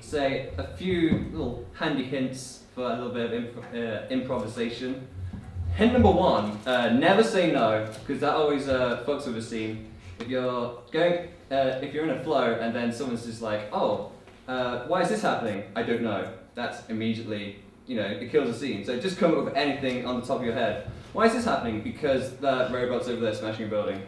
say a few little handy hints for a little bit of improvisation. Hint number one, never say no, because that always fucks with a scene. If you're in a flow and then someone's just like, oh, why is this happening? I don't know. That's immediately, it kills the scene. So just come up with anything on the top of your head. Why is this happening? Because that robot's over there smashing a building.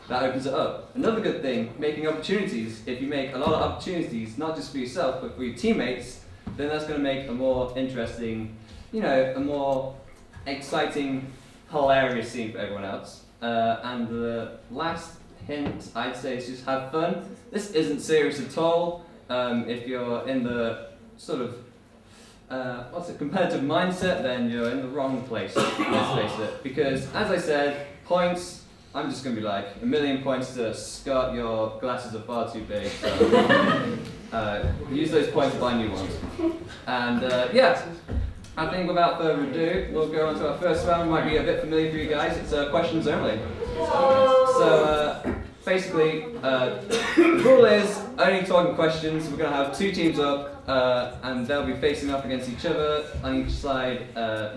That opens it up. Another good thing, making opportunities. If you make a lot of opportunities, not just for yourself, but for your teammates, then that's going to make a more interesting, a more exciting, hilarious scene for everyone else. And the last hint, I'd say, is just have fun. This isn't serious at all. If you're in the sort of competitive mindset, then you're in the wrong place, let's face it. Because, as I said, points, I'm just going to be like, 1,000,000 points to Scott, your glasses are far too big, so use those points to buy new ones. And yeah, I think without further ado, we'll go on to our first round. It might be a bit familiar for you guys, it's questions only. So basically, the rule is only talking questions. We're going to have two teams up, and they'll be facing up against each other on each side,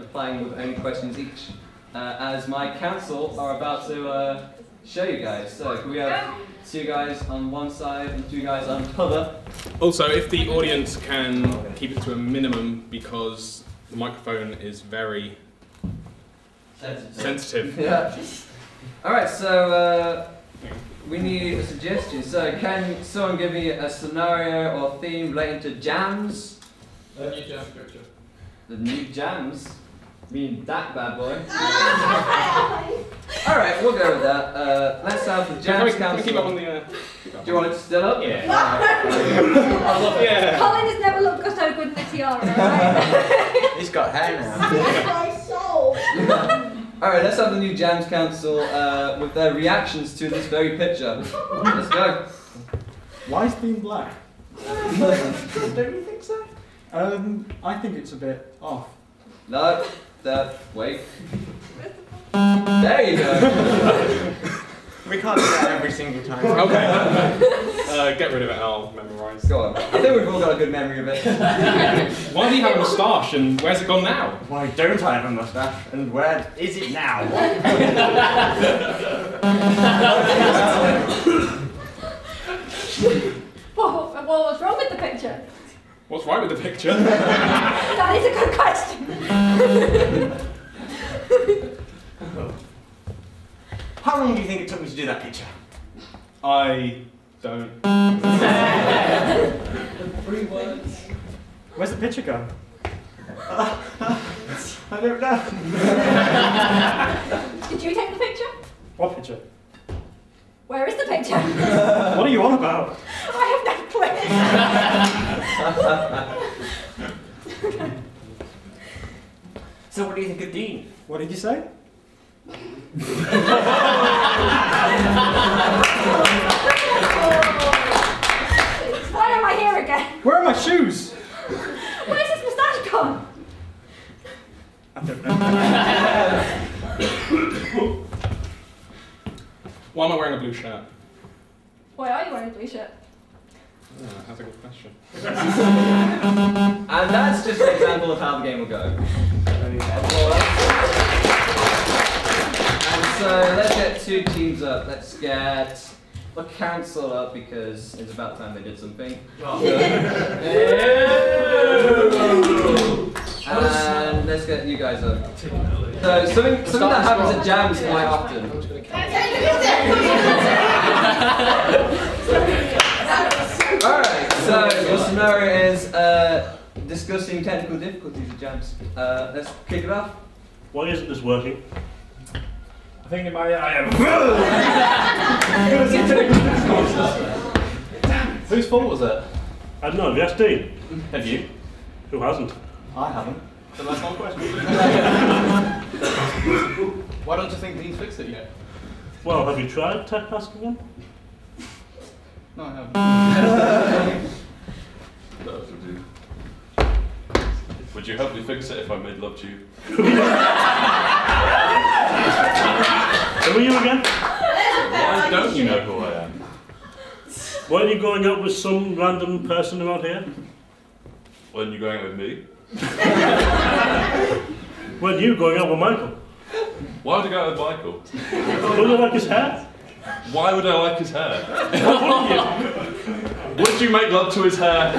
replying with only questions each. As my council are about to show you guys. So we have two guys on one side and two guys on the other. Also, if the audience can keep it to a minimum, because the microphone is very sensitive. Yeah. Alright, so we need a suggestion. So can someone give me a scenario or theme relating to JAMS? The new JAMS picture. The new JAMS? mean that bad boy. Alright, we'll go with that. Let's have the JAMS Council. Keep up on the, do you want it to still up? Yeah. Yeah. Colin has never looked so good in a tiara, right? He's got hair now. My soul. Alright, let's have the new JAMS Council with their reactions to this very picture. Let's go. Why is theme black? Don't you think so? I think it's a bit off. No, wait. There you go. We can't do that every single time. Okay. Get rid of it and I'll memorise. Go on. I think we've all got a good memory of it. Why do you have a moustache and where's it gone now? Why don't I have a moustache and where is it now? What was wrong with the picture? What's right with the picture? That is a good question. How long do you think it took me to do that picture? I don't. 3 words. Where's the picture gone? I don't know. Did you take the picture? What picture? Where is the picture? What are you on about? I have no clue. So what do you think of Dean? What did you say? Why am I here again? Where are my shoes? Where's this moustache gone? I don't know. Why am I wearing a blue shirt? Why are you wearing a blue shirt? Oh, that's a good question. And that's just an example of how the game will go. And so let's get 2 teams up. Let's get the council up because it's about time they did something. And let's get you guys up. So something that happens at JAMS quite often. Alright, so your scenario is discussing technical difficulties at JAMS. Let's kick it off. Why isn't this working? I think in my eye. Whose fault was it? I don't know, have you asked Dean? Have you? Who hasn't? I haven't. So that's my question. Why don't you think Dean's fixed it yet? Well, have you tried tech asking him? No, I haven't. Would you help me fix it if I made love to you? Who are you again? Why don't you know who I am? Why are you going out with some random person around here? When you're going out with me? When you going out with Michael? Why would I go out with Michael? Don't you like his hair? Why would I like his hair? Would you make love to his hair?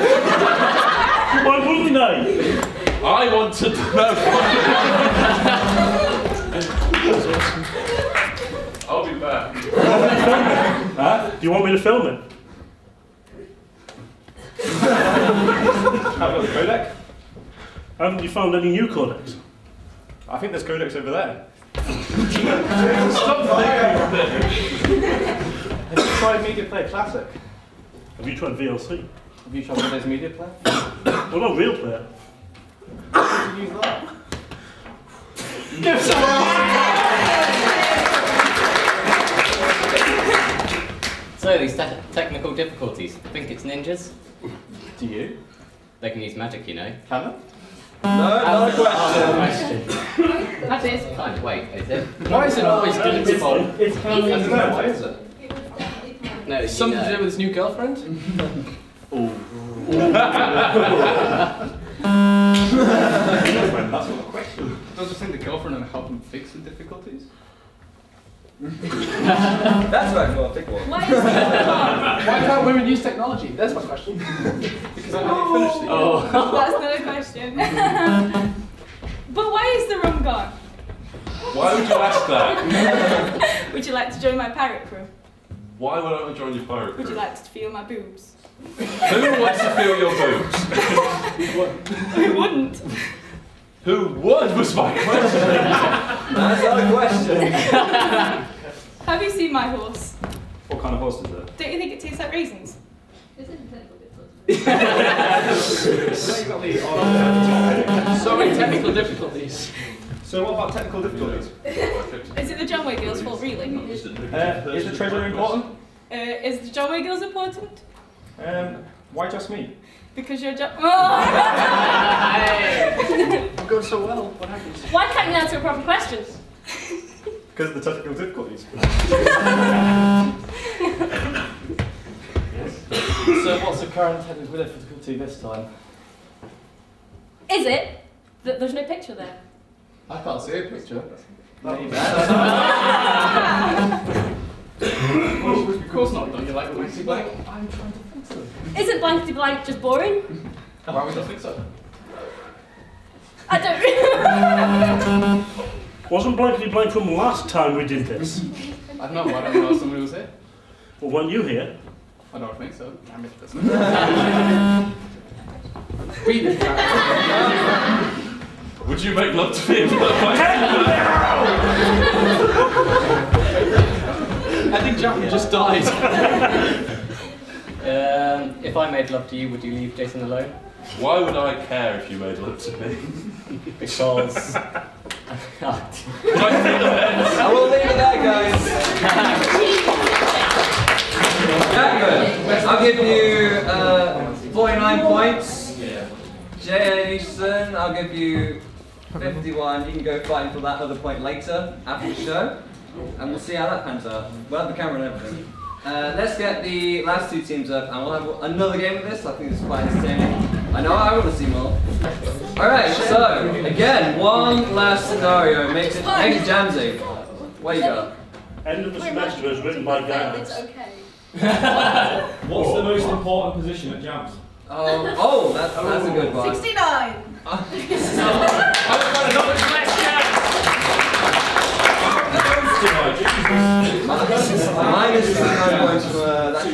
Why wouldn't I? I want to know. I'll be back. Huh? Do you want me to film it? Have a look, codec? Haven't you found any new codecs? I think there's codecs over there. Stop thinking. Have you tried Media Player Classic? Have you tried VLC? Have you tried Windows Media Player? Well, not Real Player. How do you use that? So, these technical difficulties. Think it's ninjas? Do you? They can use magic, you know. Can they? No, not a question. That is kind of, wait, is it? Why is it always good to bowl? It's I don't know, why is it? No, It's something to do with his new girlfriend? That's not a question. Don't you think the girlfriend will help him fix the difficulties? That's right, well, pick one. Why is it Why can't women use technology? That's my question. Because I haven't finished the That's not a question. But why is the room gone? Why would you ask that? Would you like to join my pirate crew? Why would I want to join your pirate Would you crew? like to feel my boobs? Who wants to feel your boobs? Who wouldn't? Who would was my question. That's not a question. Have you seen my horse? What kind of horse is it? Don't you think it tastes like raisins? So many technical difficulties. So what about technical difficulties? Is it the John Way girls' fault, really? Is the treasure important? Is the John Way girls important? Why just me? Because you're John. I'm going so well. What happens? Why can't you answer a proper question? Because of the technical difficulties. So what's the current technical difficulty this time? Is it that there's no picture there? I can't see a picture. Maybe. Of course not, don't you like the Maxi Blank? I'm trying to fix it. Isn't blankety blank just boring? Why would I fix it? I don't. Wasn't blankety blank from last time we did this? I don't know, why don't you ask somebody who was here? Well, weren't you here? I don't think so. I missed this. Would you make love to me? I think Jack just died. If I made love to you, would you leave Jason alone? Why would I care if you made love to me? Because... I will leave it there, guys. Good. I'll give you 49 points. Jason, I'll give you 51. You can go fighting for that other point later after the show, and we'll see how that pans out. We'll have the camera and everything. Let's get the last two teams up, and we'll have another game of this. I think this is quite entertaining. I know I want to see more. Alright, so, again, one last scenario. Makes it jamsy. What you got? End of the semester is written by It's JAMS. okay. What's the most important position at JAMS? Oh, that's a good one. 69! Minus 69 points for that.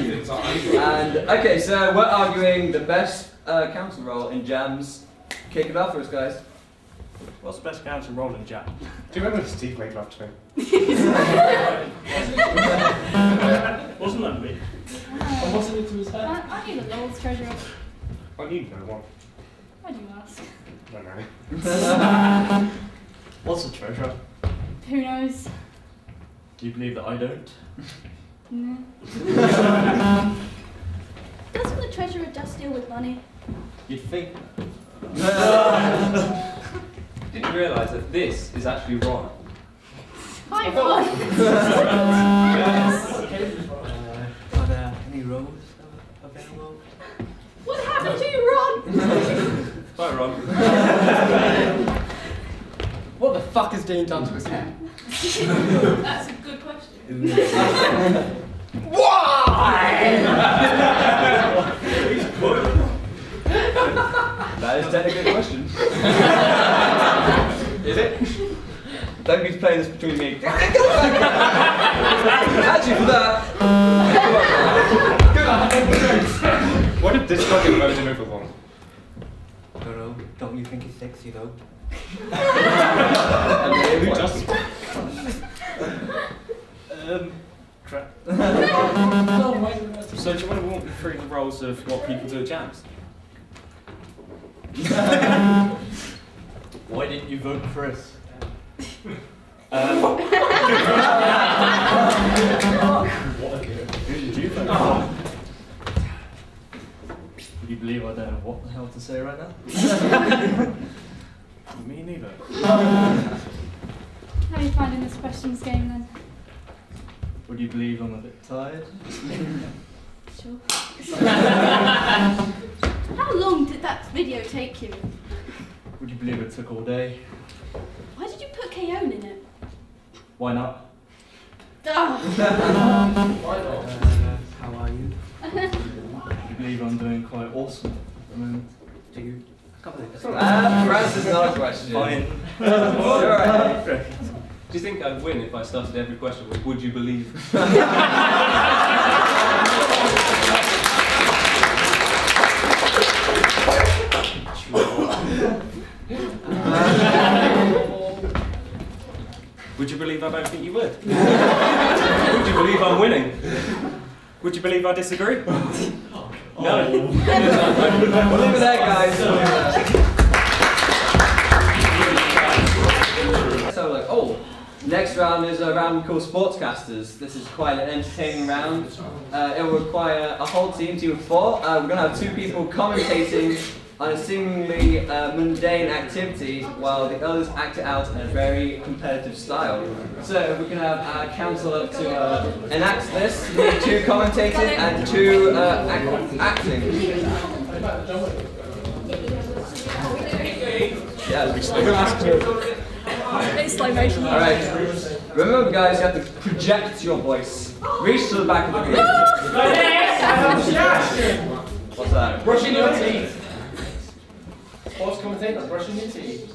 And, okay, so we're arguing the best council role in JAMS. Kick it off for us, guys. What's the best council role in JAMS? Do you remember Steve made love to me? Wasn't that me? And what's it to his head? I need a Lord's treasure. I need no one. Why do you ask? I don't know. What's a treasure? Who knows? Do you believe that I don't? No. Doesn't the treasurer just deal with money? You'd think. Did you realise that this is actually Ron? Hi, Ron! Are there any roles available? What happened to you, Ron? Bye, Ron. What the fuck has Dean done to his hair? That's a good question. That is technically a good question. Is it? Don't be playing this between me. Actually, for that. Why did this guy get voted over one? I don't know. Don't you think it's sexy though? Who doesn't? Crap. So do you want to walk me through the roles of what people do at JAMS? Why didn't you vote for us? Who did you vote for? Would you believe I don't know what the hell to say right now? Me neither. How are you finding this questions game then? Would you believe I'm a bit tired? Sure. How long did that video take you? Would you believe it took all day? Why did you put Keone in it? Why not? Oh. How are you? Would you believe I'm doing quite awesome at the moment? Do you? France is not a question. Fine. Alright. Do you think I'd win if I started every question with "Would you believe"? Would you believe I don't think you would? Would you believe I'm winning? Would you believe I disagree? No. We'll leave it there, guys. So, like, next round is a round called Sportscasters. This is quite an entertaining round. It will require a whole team of 4. We're going to have 2 people commentating on a seemingly mundane activity while the others act it out in a very competitive style. So if we can have our counsellor to enact this, we need 2 commentating and 2 acting. Yeah, It's slow motion. Alright, remember guys, you have to project your voice. Reach to the back of the group. What's that? Brushing your teeth. Sports commentator, brushing your teeth.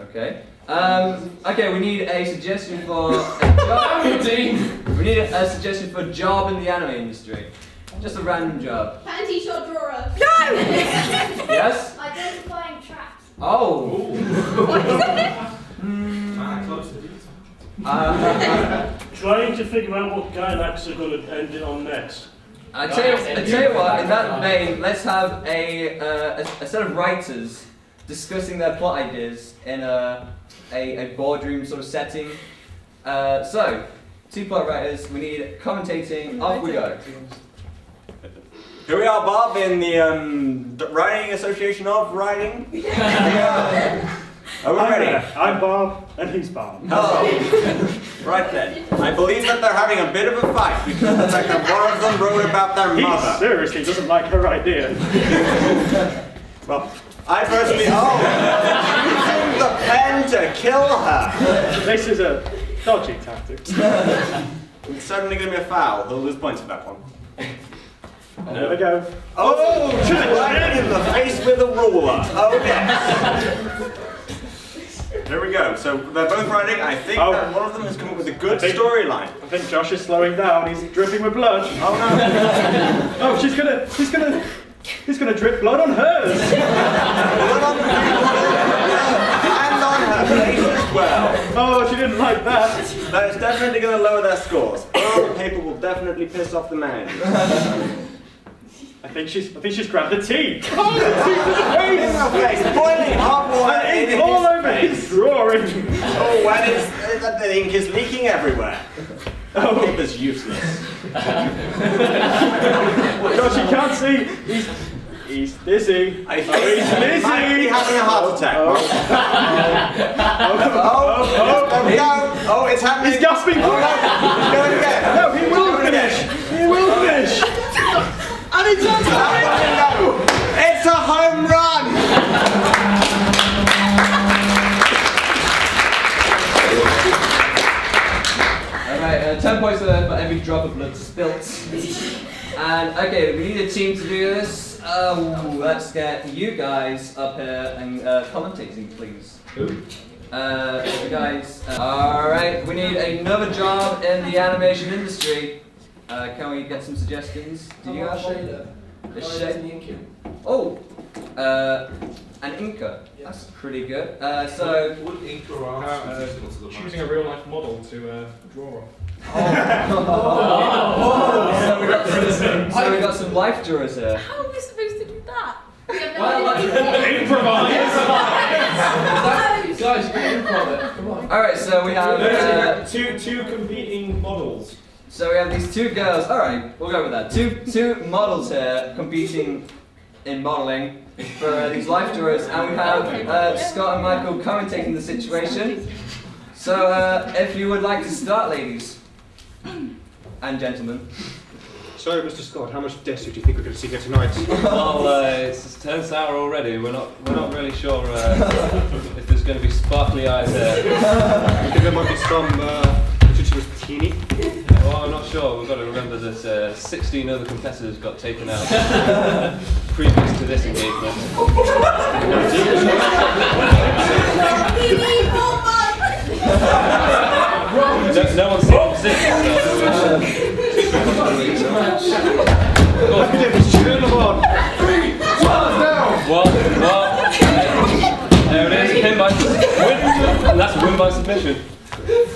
Okay. Okay, we need a suggestion for a job. We need a suggestion for a job in the anime industry. Just a random job. Panty shot drawer. Yes? Identifying traps. Oh. Trying to figure out what Gynax are going to end it on next. I tell you what, in that vein, let's have a set of writers discussing their plot ideas in a boardroom sort of setting. So, 2 plot writers, we need commentating, off we go. Here we are, Bob, in the Writing Association of Writing. Are we ready? I'm Bob, and he's Bob. Hello. Right then. I believe that they're having a bit of a fight because of the fact that one of them wrote about their He mother. seriously doesn't like her idea. Well, I personally... Oh! Using the pen to kill her! This is a dodgy tactic. It's certainly going to be a foul. He'll lose points for that one. There we go. Oh! To the chin in the face with a ruler. Oh, yes. There we go. So they're both writing. I think that one of them has come up with a good storyline. I think Josh is slowing down. He's dripping with blood. Oh no! Oh, he's gonna drip blood on hers. Blood on her and on her face as well. Oh, she didn't like that. That is definitely going to lower their scores. Oh, the paper will definitely piss off the man. I think she's grabbed the tea. Oh, the tea to the face. In the face, boiling hot water. And ink all over his drawing. Oh, and the ink is leaking everywhere. Oh, the paper's useless. Gosh, you can't see. He's dizzy. I think he's dizzy. Might be having a heart attack. Oh, There we go. Oh, it's happening. he's gasping. Oh, no. He's going again. No, he will finish. He will finish. And it's a home run! every drop of blood spilt. And okay, we need a team to do this. Let's get you guys up here and commentating, please. Who? You guys. Alright, we need another job in the animation industry. Can we get some suggestions? Do you have shader? A shader? Oh! An inker. That's pretty good. So Would inker Choosing a real life model to draw on. So we got some life drawers here. How are we supposed to do that? Improvise! Guys, you can improv it. Come on. Alright, so we have Two competing models. so we have these two girls. Alright, we'll go with that. Two models here competing in modelling for these life drawers, and we have Scott and Michael commentating the situation. So if you would like to start, ladies and gentlemen. So, Mr. Scott, how much Desu do you think we're going to see here tonight? Well, it's 10th hour already. We're not really sure if there's going to be sparkly eyes there. You think there might be some ridiculous bikini? Well, I'm not sure. We've got to remember that 16 other competitors got taken out previous to this engagement. No one's seen them since. Well, there it is. Pin by submission. That's a win by submission.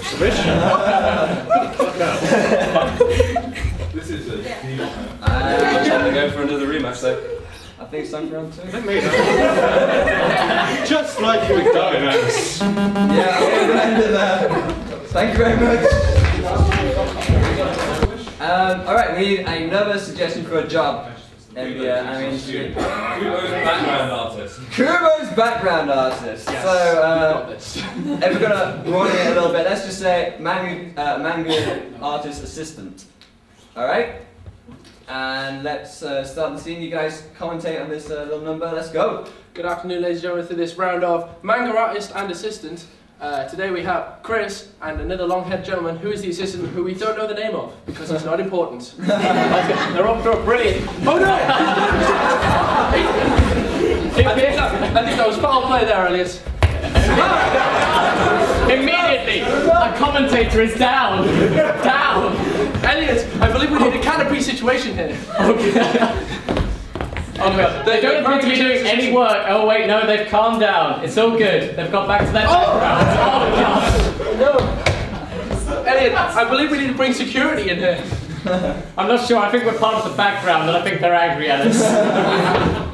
Submission? This is a deal. I'm trying to go for another rematch though. I think it's time for round 2. Just like you would die, Max. Yeah, we'll end it there. Thank you very much. Alright, we need another suggestion for a job in the industry. Kubo's background artist. Kubo's background artist. Yes, So, we've got this. if we're gonna broaden it a little bit, let's just say manga artist assistant. Alright? And let's start the scene. You guys commentate on this little number. Let's go. Good afternoon, ladies and gentlemen, to this round of manga artist and assistant. Today we have Chris and another long-haired gentleman who is the assistant who we don't know the name of because it's not important. They're off to a brilliant. Oh no! I think that was foul play there, Elias. Immediately, a commentator is down. Down. Elias, I believe we need a canopy situation here. Okay. They don't appear to be doing any work. Oh wait, no, they've calmed down. It's all good. They've got back to their background. Oh god. No. Elliot, I believe we need to bring security in here. I'm not sure. I think we're part of the background, and I think they're angry at us.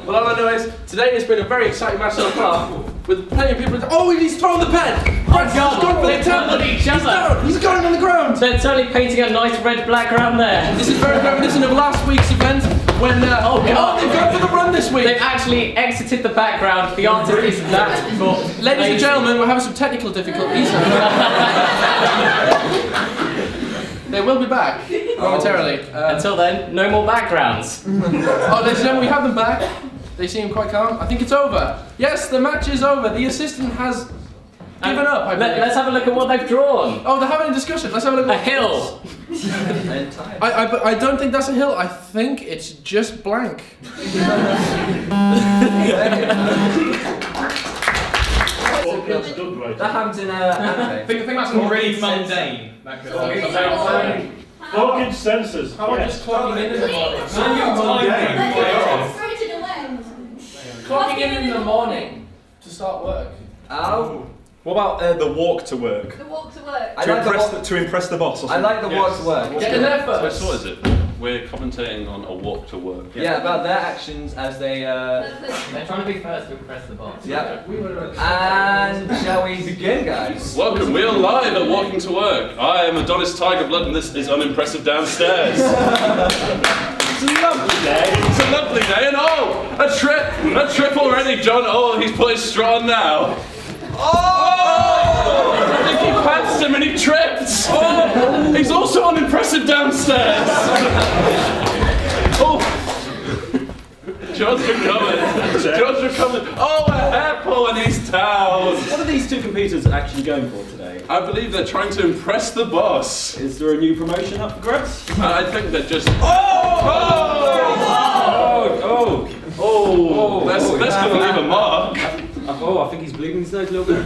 Well, all I know is today has been a very exciting match so far, with plenty of people. Oh, he's thrown the pen! Oh god, they've turned turned on each other. He's got him on the ground. They're totally painting a nice red background there. This is very reminiscent of last week's event when. Oh god, they've gone for the run this week. They've actually exited the background. The artist is that. Ladies and gentlemen, we're having some technical difficulties. They will be back momentarily. Until then, no more backgrounds. Oh, ladies and gentlemen, we have them back. They seem quite calm. I think it's over. Yes, the match is over. The assistant has given up. I believe. Let's have a look at what they've drawn. Oh, they're having a discussion. Let's have a look. A hill. I don't think that's a hill. I think it's just blank. That happens in anime. I think that's already mundane. Voltage sensors. How about just clocking in the morning? Clocking in the morning to start work. Oh. What about the walk to work? The walk to work. To impress the boss or I something? like the walk to work. Get in there first. So what is it? We're commentating on a walk to work. Yeah, about their actions as they. They're trying to be first to impress the boss. Yeah. And shall we begin, guys? Welcome, we are live at Walking to Work. I am Adonis Tigerblood and this is Unimpressive Downstairs. It's a lovely day. It's a lovely day and oh, a trip already, John. Oh, he's put his straw on now. Oh! I think he passed him and he tripped. Oh! He's also unimpressive downstairs. Oh! George recovered. George recovered. Oh, a hair pull and he's down. What are these two computers actually going for today? I believe they're trying to impress the boss. Is there a new promotion up for grabs? I think they're just. That's gonna leave a mark. Oh, I think he's bleeding his nose a little bit.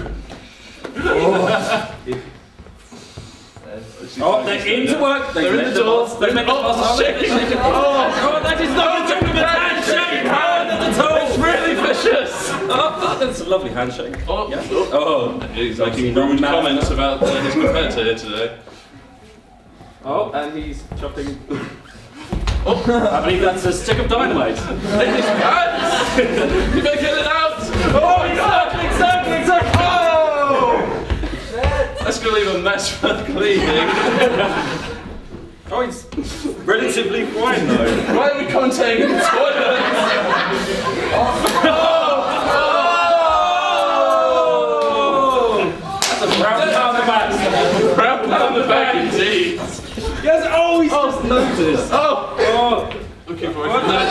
Oh, they're into work. They're in the door. They're in the boss. Shaking. Oh, that is not a gentleman's handshake. Hand at the toe. It's really vicious. Oh, that's a lovely handshake. Oh, yeah. He's making rude comments about his competitor here today. Oh, and he's chopping. Oh, I believe that's a stick of dynamite. In his pants! You better get it out! Oh, exactly! Oh! That's gonna leave a mess for cleaning. Oh, it's relatively fine though. Why are we containing the toilet? That's a brown pound the back. Brown pound the back indeed. Yes, he's just noticed. Looking forward to that.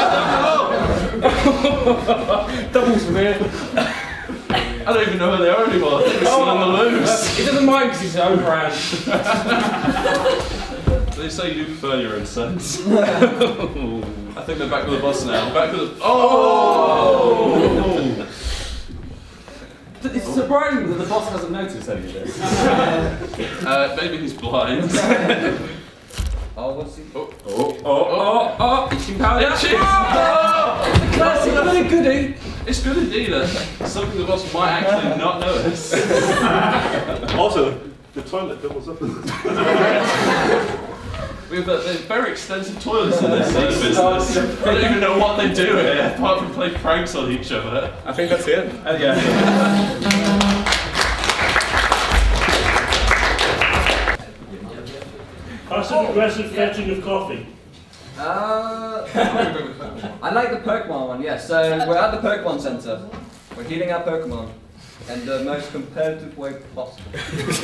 Doubles from here. I don't even know where they are anymore. They're still on the loose. He doesn't mind because he's own brand. They say you prefer your own sense. I think they're back with the boss now. Back with the. Oh! It's surprising that the boss hasn't noticed any of this. Maybe he's blind. What's he? Itching powder. Itching! Classic, really goodie. It's good indeed. Something the boss might actually not notice. Also, the toilet doubles up. We have very extensive toilets in this business. I don't even know what they do here, apart from play pranks on each other. I think that's it. Yeah. Passive aggressive fetching of coffee. I like the Pokemon one, yes. So we're at the Pokemon Center. We're healing our Pokemon in the most competitive way possible. Is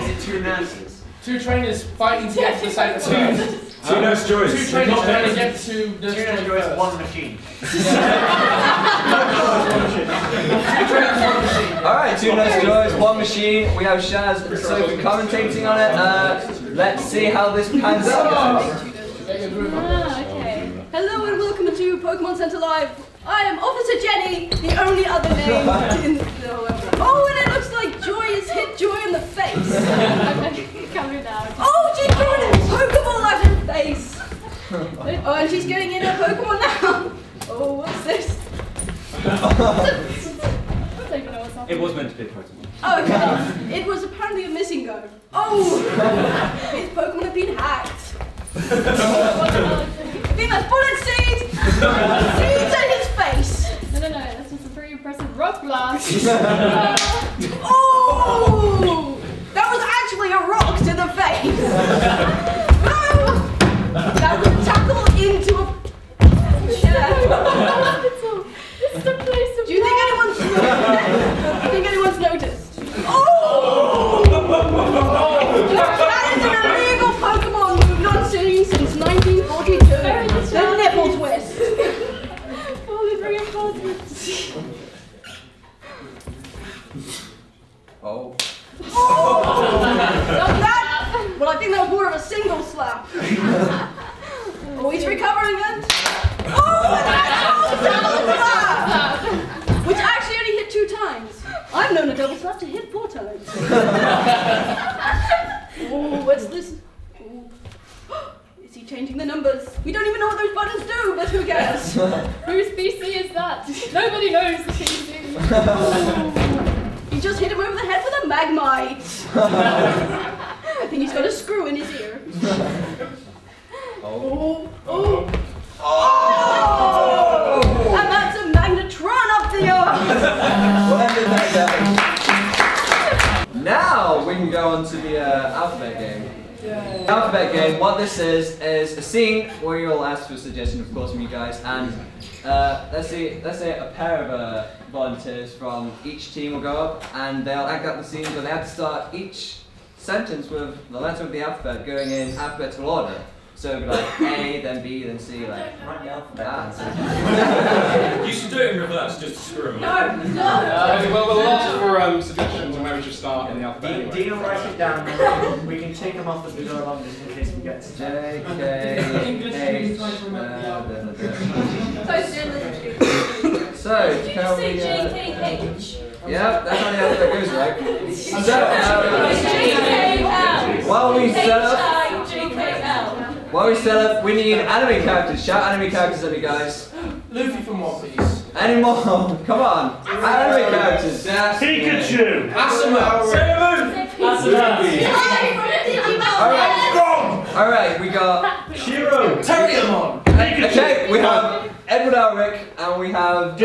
it two nurses? Two trainers fighting to get to the same Two nurse joys. Two trainers trying to get to the One machine. Alright, two nurse joys, one machine. We have Shaz and Sophie commentating on it. Let's see how this pans out. Okay. Hello and welcome to Pokemon Center Live. I am Officer Jenny, the only other name in the whole episode. Oh, and it looks like Joy has hit Joy in the face. Calm down. Oh, she's throwing a Pokeball at her face. Oh, and she's getting in her Pokemon now. Oh, what's this? I don't even know what's happening. It was meant to be a Pokemon. Oh, okay. It was apparently a missing go. Oh, his Pokemon have been hacked. I think that's bullet seeds. Seeds at his face. No, that's just a pretty impressive rock blast. Oh, that was actually a rock to the face. No, that was a tackle into a. This is a place of Do you think anyone's noticed? Oh! That is an illegal Pokemon move not seen since 1942. The nipple twist. Fully reinforcements. Oh. That, well, I think that was more of a single slap. Oh, he's recovering then. Oh, and that's a double slap! Which actually only hit 2 times. I've known a double slap to hit 4 times. Oh, what's this? Oh. Is he changing the numbers? We don't even know what those buttons do, but who cares? Whose PC is that? Nobody knows the PC. Oh. He just hit him over the head with a Magmite. I think he's got a screw in his ear. Oh. And that's a magnetron up the arm. Now we can go on to the alphabet game. The alphabet game, what this is a scene where you'll ask for a suggestion, of course, from you guys, and let's say a pair of volunteers from each team will go up and they'll act out the scene, but they have to start each sentence with the letter of the alphabet going in alphabetical order. So it'd be like A, then B, then C, like Write the alphabet. You should do it in reverse, just to screw them up. Well, we'll ask for suggestions on where we should start in the alphabet. Anyway. Dean will write it down. We can tick them off as we go along just in case we get to J, K, H, So, Did you just say JKH? yeah, that's how the alphabet goes, right? So, JKL. while we set up, JKL. we need anime characters. Shout anime characters at me, guys. Luffy from One Piece. Any more? Come on. Anime characters. Pikachu! Asuma. Alright, we got Shiro! Terriermon. okay, we have Edward Elric and we have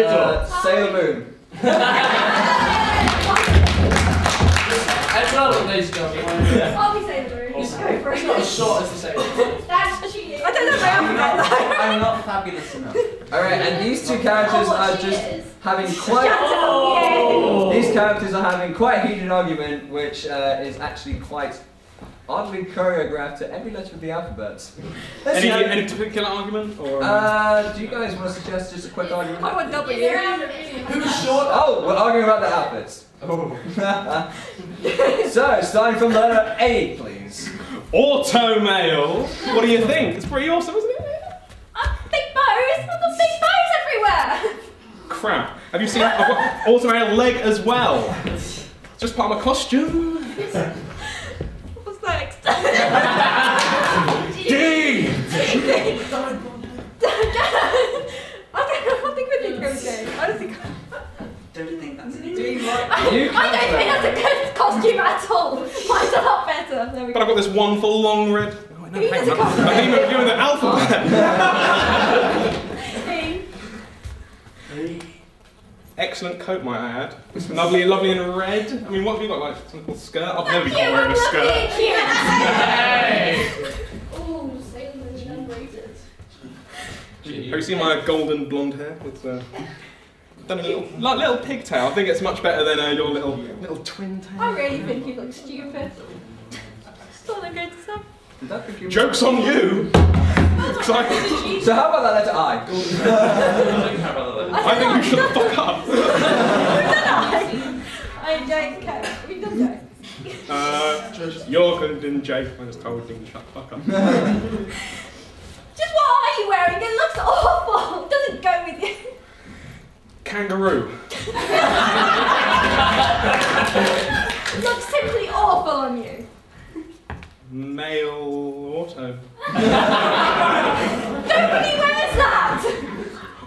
Sailor Moon. Edward Elric, ladies and gentlemen. I'll be Sailor Moon. It's not as short as the Sailor. That's cheating. I don't know if I am I'm not fabulous enough. Alright, and these two characters are just having quite these characters are having quite a heated argument, which is actually quite oddly choreographed to every letter of the alphabet. Any particular argument? Or, do you guys want to suggest just a quick argument? I want W. Who's short? Oh, we're arguing about the outfits. So, starting from the letter A, please. Automail. What do you think? It's pretty awesome, isn't it? Big bows. I've got big bows everywhere. Crap. Have you seen? I've got automail leg as well. It's just part of my costume. What's next? D. I think we think it's okay. I don't think that's an easy. I don't think that's a good costume at all. Mine's a lot better. There we But go. I've got this wonderful long red. Oh, no, hang on. I think we're doing the alphabet. Excellent coat, might I add. It's lovely in red. I mean, what have you got, like something called skirt? I've never been caught wearing a skirt. Oh, Sailor Moon underrated. Have you seen my golden blonde hair? It's done a little pigtail. I think it's much better than your little twin tail. I really think you look stupid. That's all I'm going to say. Joke's on you! So how about that letter I? I think you shut the fuck up. I'm Jake. We've done Jake. You're good in Jake. I just told you to shut the fuck up. Just what are you wearing? It looks awful. It doesn't go with you. Kangaroo. It looks simply awful on you. Male auto. Nobody wears that.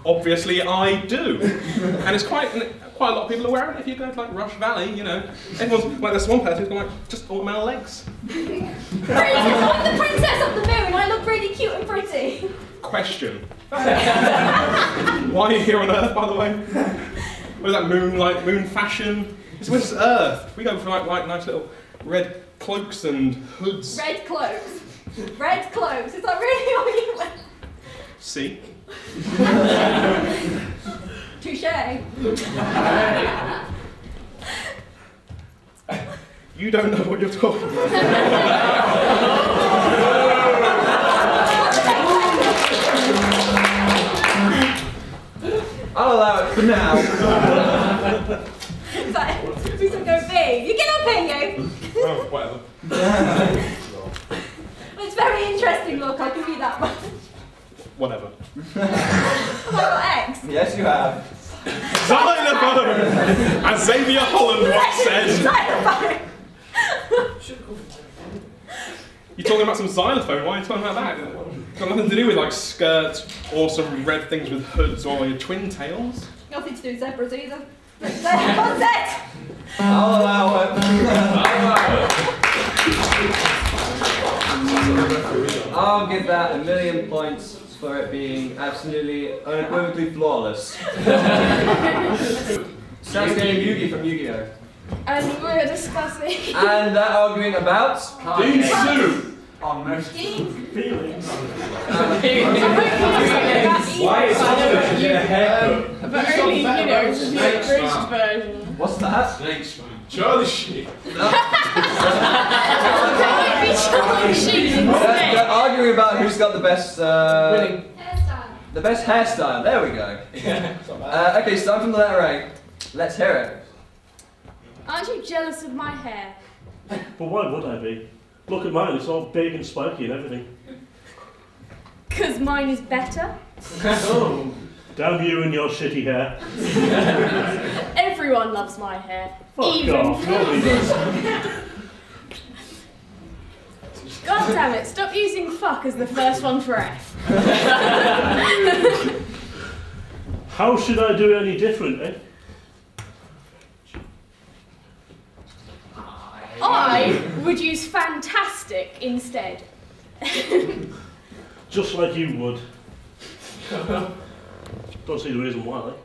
Obviously I do. And it's quite a lot of people are wearing it. If you go to like Rush Valley, you know, everyone's like there's one person who's got like just all male legs. I'm the princess of the moon. I look really cute and pretty. Question. Why are you here on Earth, by the way? What is that moon fashion? It's Earth. We go for like nice little red cloaks and hoods. Red cloaks. Red cloaks. Is that really what you wear? See? Touché. You don't know what you're talking about. I'll allow it for now. Is that it? We should go big. You get up here, you. Oh, whatever. It's very interesting look, I'll give you that one. Whatever. Have I got X? Yes, you have. Xylophone! As Xavier Holland once said. Xylophone. You're talking about some xylophone, why are you talking about that? It's got nothing to do with like skirts or some red things with hoods or your twin tails. Nothing to do with zebras either. What's it? I'll allow it. I'll give that 1,000,000 points for it being absolutely unequivocally flawless. Sounds getting Yugi from Yu-Gi-Oh! And we're discussing. And they're arguing about Bean soup! On most feelings. Why is it a haircut? But only, you know, the abridged version. what's that? Snake sponge. Charlie Sheen. They're arguing about who's got the best Winning. the best hairstyle. There we go. Okay, starting from the letter A. Let's hear it. Aren't you jealous of my hair? But why would I be? Look at mine, it's all big and spiky and everything. 'Cause mine is better. Damn you and your shitty hair. Everyone loves my hair. Fuck Even off, nobody does. God damn it, stop using fuck as the first one for F. How should I do it any different, eh? I would use fantastic instead. Just like you would. Don't see the reason why, like.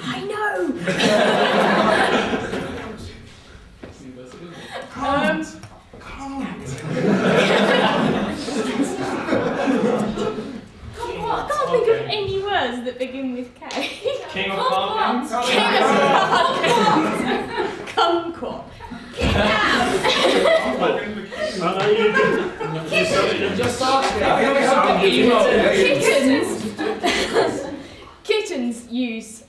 I know! I can't think of any words that begin with K. King of Pumpkins. King of Pumpkins. Kumquat. Just ask Kittens use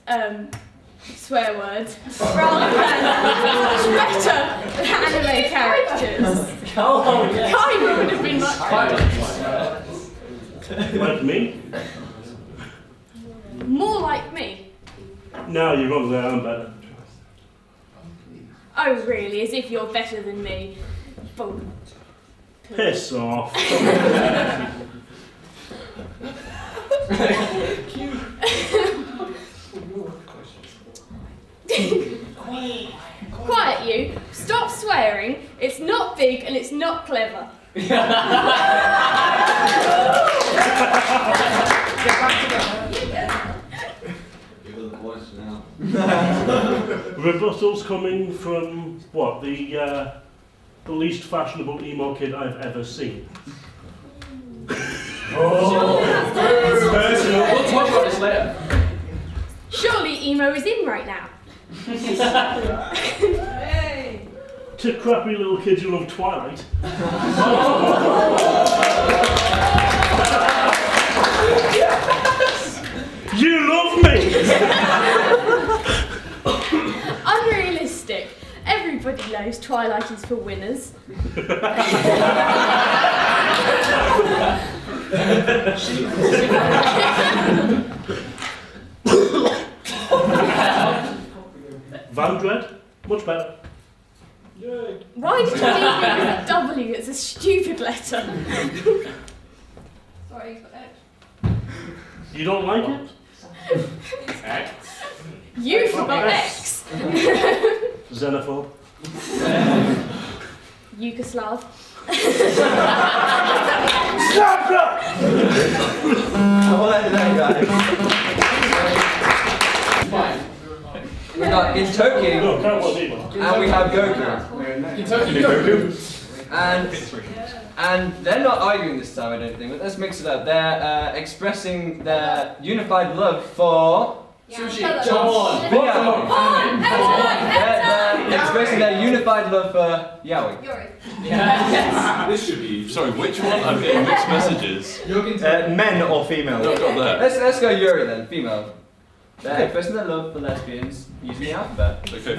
swear words rather than much better anime characters. Kaiba would have been much better. Like me? More like me. No, you're wrong there, I'm better. Oh really, as if you're better than me. Boom. Piss off. Quiet you. Stop swearing. It's not big and it's not clever. Rebuttals coming from, what, the least fashionable emo kid I've ever seen. We'll talk about this later. Surely emo is in right now. To crappy little kids who love Twilight. You love me! Unrealistic. Everybody knows Twilight is for winners. Vandred? Much better. Yay. Why did you leave me with a W? It's a stupid letter. Sorry, you got X. You don't like it? X. You forgot X. Xenophobe. Yugoslav. We got Gintoki, and we have Goku. And they're not arguing this time, I don't think, but let's mix it up. They're expressing their unified love for Sushi. They're expressing their unified love for yaoi. This should be. Sorry, which one? I'm getting mixed messages. Men or female? No, got that. Let's go Yuri then, female. They're expressing their love for lesbians using the alphabet. Okay,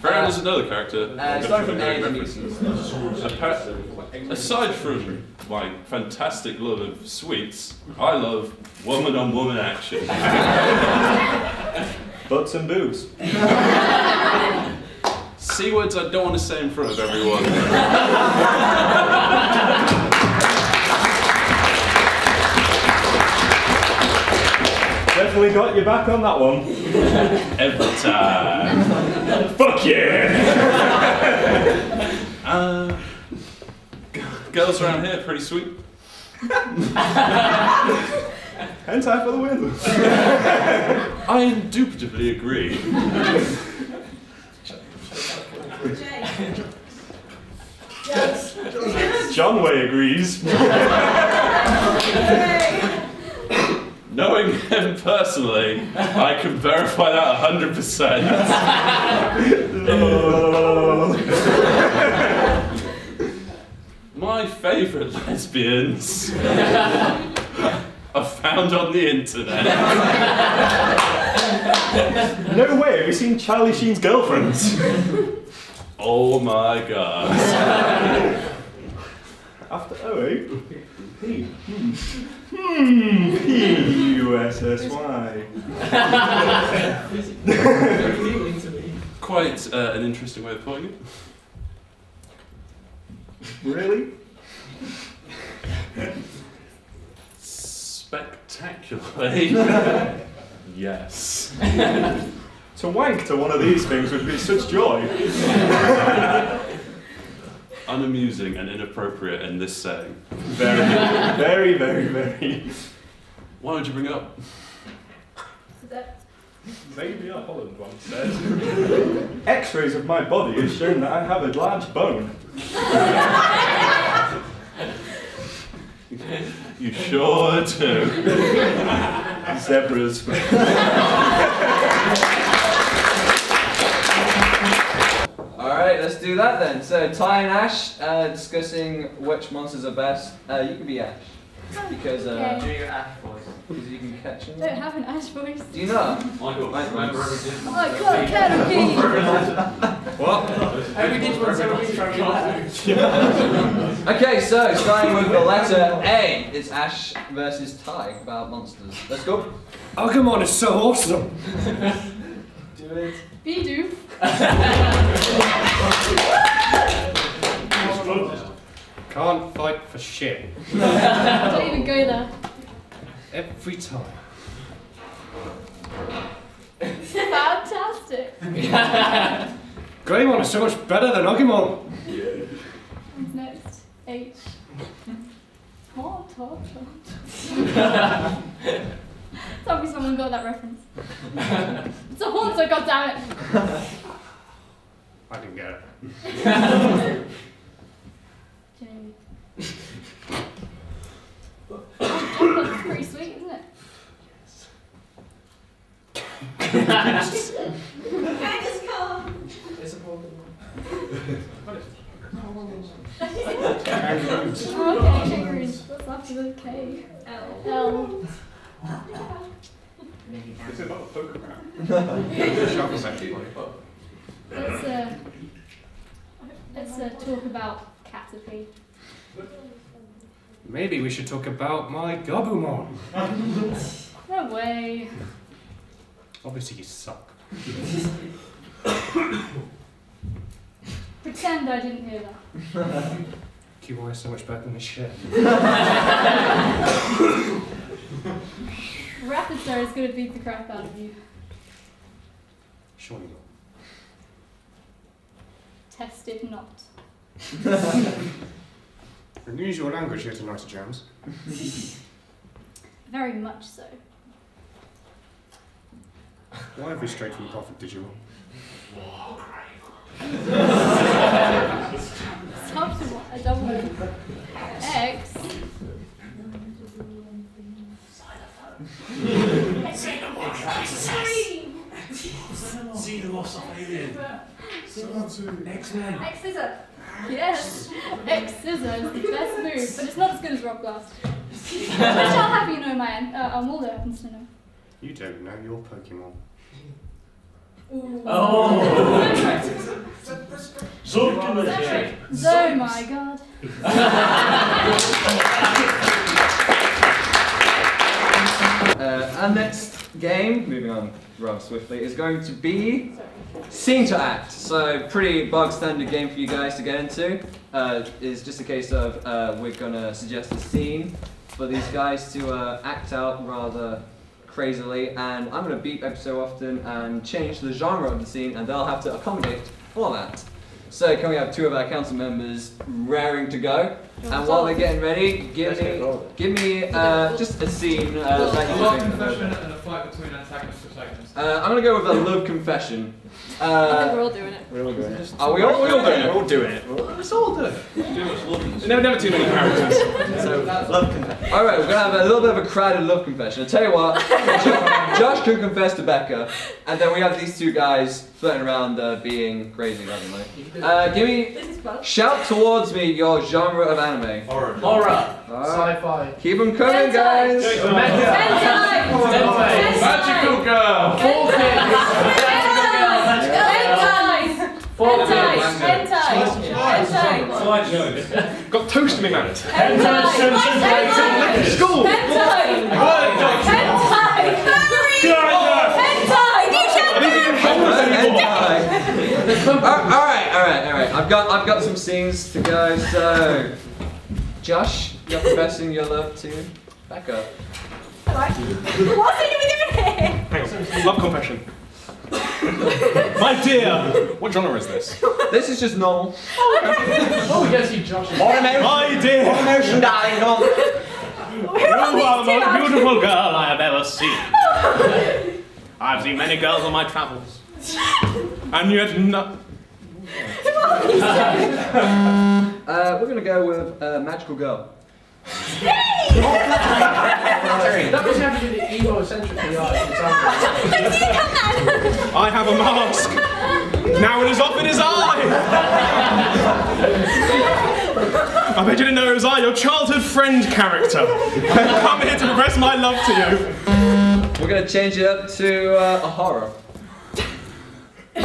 Farron is another character. Starting from A to B. Aside from my fantastic love of sweets, I love woman-on-woman action. Butts and boobs. C words I don't want to say in front of everyone. Definitely got your back on that one. Every time. Fuck yeah! Girls around here pretty sweet. Hentai for the win. I indubitably agree. John Way agrees. Knowing him personally, I can verify that 100%. My favourite lesbians are found on the internet. No way, have you seen Charlie Sheen's girlfriends? Oh my god. After P-U-S-S-Y. Quite an interesting way of putting it. Really? Spectacularly. Yes. To wank to one of these things would be such joy. Unamusing and inappropriate in this setting. Very, very, very. Why would you bring it up? Maybe Holland once said, X-rays of my body have shown that I have a large bone. You sure do. Zebras. Alright, let's do that then. So, Ty and Ash discussing which monsters are best. You can be Ash. Because Do your Ash voice. because you can catch them. I don't have an Ash voice. Do you not? I can't be. What? Every digit everybody's trying to Okay, so starting with the letter A, it's Ash versus Ty about monsters. Let's go. Agumon is so awesome. do it. Bidoof. Can't fight for shit. Don't even go there. Every time. Fantastic. Greymon is so much better than Agumon. What's next? H. Hot. Tell me someone got that reference. It's a haunter, goddammit. I didn't get it. J. That's pretty sweet, isn't it? Kangaskhan. It's a Pokemon. Oh, okay, kangaroos. What's after the K? L. Is it not a Pokemon? Let's talk about Caterpie. Maybe we should talk about my Gabumon. No way. Obviously you suck. Pretend I didn't hear that. QI is so much better than this shit. Rapidstar is going to beat the crap out of you. Surely not. Tested not. Unusual language here tonight at JAMS. Very much so. Why have we strayed from the path of Digimon? Stop to what? A double X. Xenomorphs of Alien. X-Men. X-Scissor. Yes. X-Scissor is the best move, but it's not as good as Rock Blast. Which I'll have you know, man. Mulder happens to know. You don't know your Pokemon. Oh my god. Our next game, moving on rather swiftly, is going to be Scene to Act. So pretty bog standard game for you guys to get into. It's just a case of we're gonna suggest a scene for these guys to act out rather crazily, and I'm gonna beep every so often and change the genre of the scene, and they'll have to accommodate for that. So can we have two of our council members raring to go? And while they're getting ready, give me just a scene that you think. And a fight between antagonist and protagonist. I'm gonna go with a love confession. I think we're all doing it. We're all doing it. Are we all doing it? We're all doing it. Let's all do it. Never too many characters. So, love confession. Alright, we're gonna have a little bit of a crowded love confession. I'll tell you what, Josh can confess to Becca, and then we have these two guys flirting around being crazy randomly. Give me, shout towards me your genre of anime. Horror. Sci-fi. Keep them coming, guys. Magical girl. Got toast in my mouth. School. Alright. I've got some scenes to go, so Josh, you're confessing your love to Becca. What's it you doing here? Hang on. Love confession. My dear, what genre is this? This is just normal. Oh, yes, you Josh. My dear. More emotion, darling, come on. You are the most beautiful girl I have ever seen. I've seen many girls on my travels. And yet no. We're gonna go with Magical Girl. That was having to do the emo-centric When did you come then? I have a mask. Now it is off in his eye. I bet you didn't know it was I, your childhood friend character. I've come here to profess my love to you. We're gonna change it up to a horror.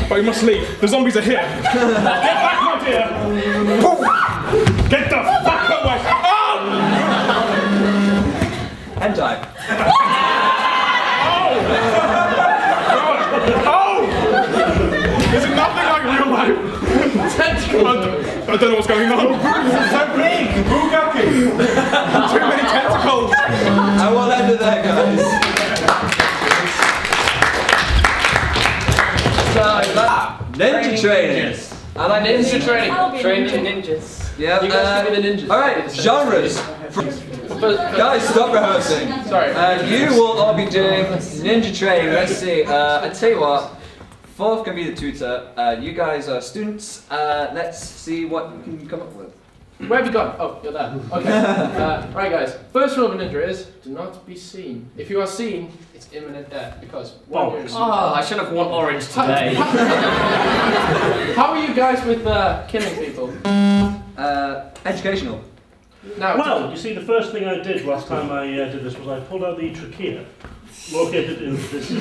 But you must leave. The zombies are here. Get back, my dear. Get the fuck away. Oh! Hentai. Oh! Is it nothing like real life? I don't know what's going on. It's so big! Too many tentacles! I will end it there, guys. So, ninja training. I like Ninja training. Train the ninjas. Yeah, You guys give me the ninjas. Alright, genres. Guys, stop rehearsing. Sorry. You will all be doing ninja training. Let's see. I tell you what. Fourth can be the tutor. You guys are students. Let's see what you can come up with. Where have you gone? Oh, you're there. Okay. Right, guys. First rule of a ninja is do not be seen. If you are seen, it's imminent death because one you're I should have worn orange today. How are you guys with killing people? Educational. Now, Well, you see, the first thing I did last time I did this was I pulled out the trachea, located in this.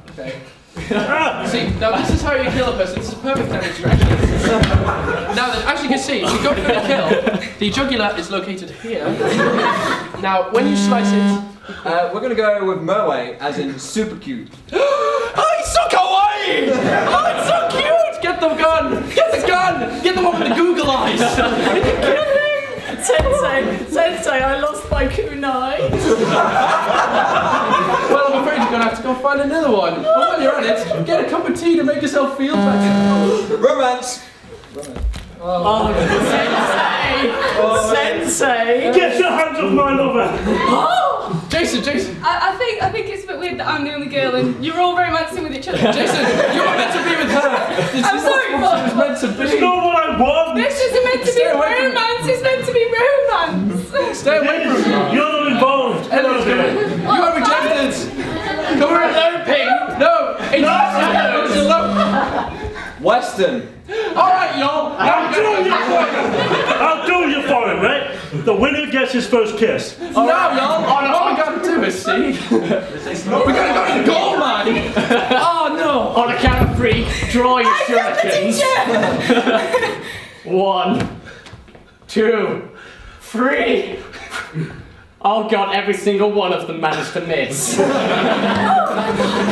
okay. See, now this is how you kill a person. This is a perfect demonstration. Now, as you can see, if you go for a kill, the jugular is located here. Now, when you slice it, we're gonna go with Moe, as in super cute. oh, he's so kawaii! Oh, it's so cute! Get the gun! Get the gun! Get the one with the Google eyes! Sensei, I lost my kunai. Well, I'm afraid you're gonna have to go find another one. But while you're at it, get a cup of tea to make yourself feel better. Romance. Sensei. Get your hands off my lover! Jason. I think it's a bit weird that I'm the only girl and you're all romancing with each other. Jason, you were meant to be with her. I'm sorry, What it was meant to It's be. not what I want! This isn't meant to be romance, it's meant to be romance. Stay away from me. You're not involved! You are rejected. Come on, eloping. No, it's Western. Alright, y'all. I'll do you for it, right? The winner gets his first kiss. Now, y'all, all we gotta do is see. We gotta go to the gold mine. Oh no! On a count of 3, draw your shurikens. 1, 2, 3. Oh god, every single one of them managed to miss.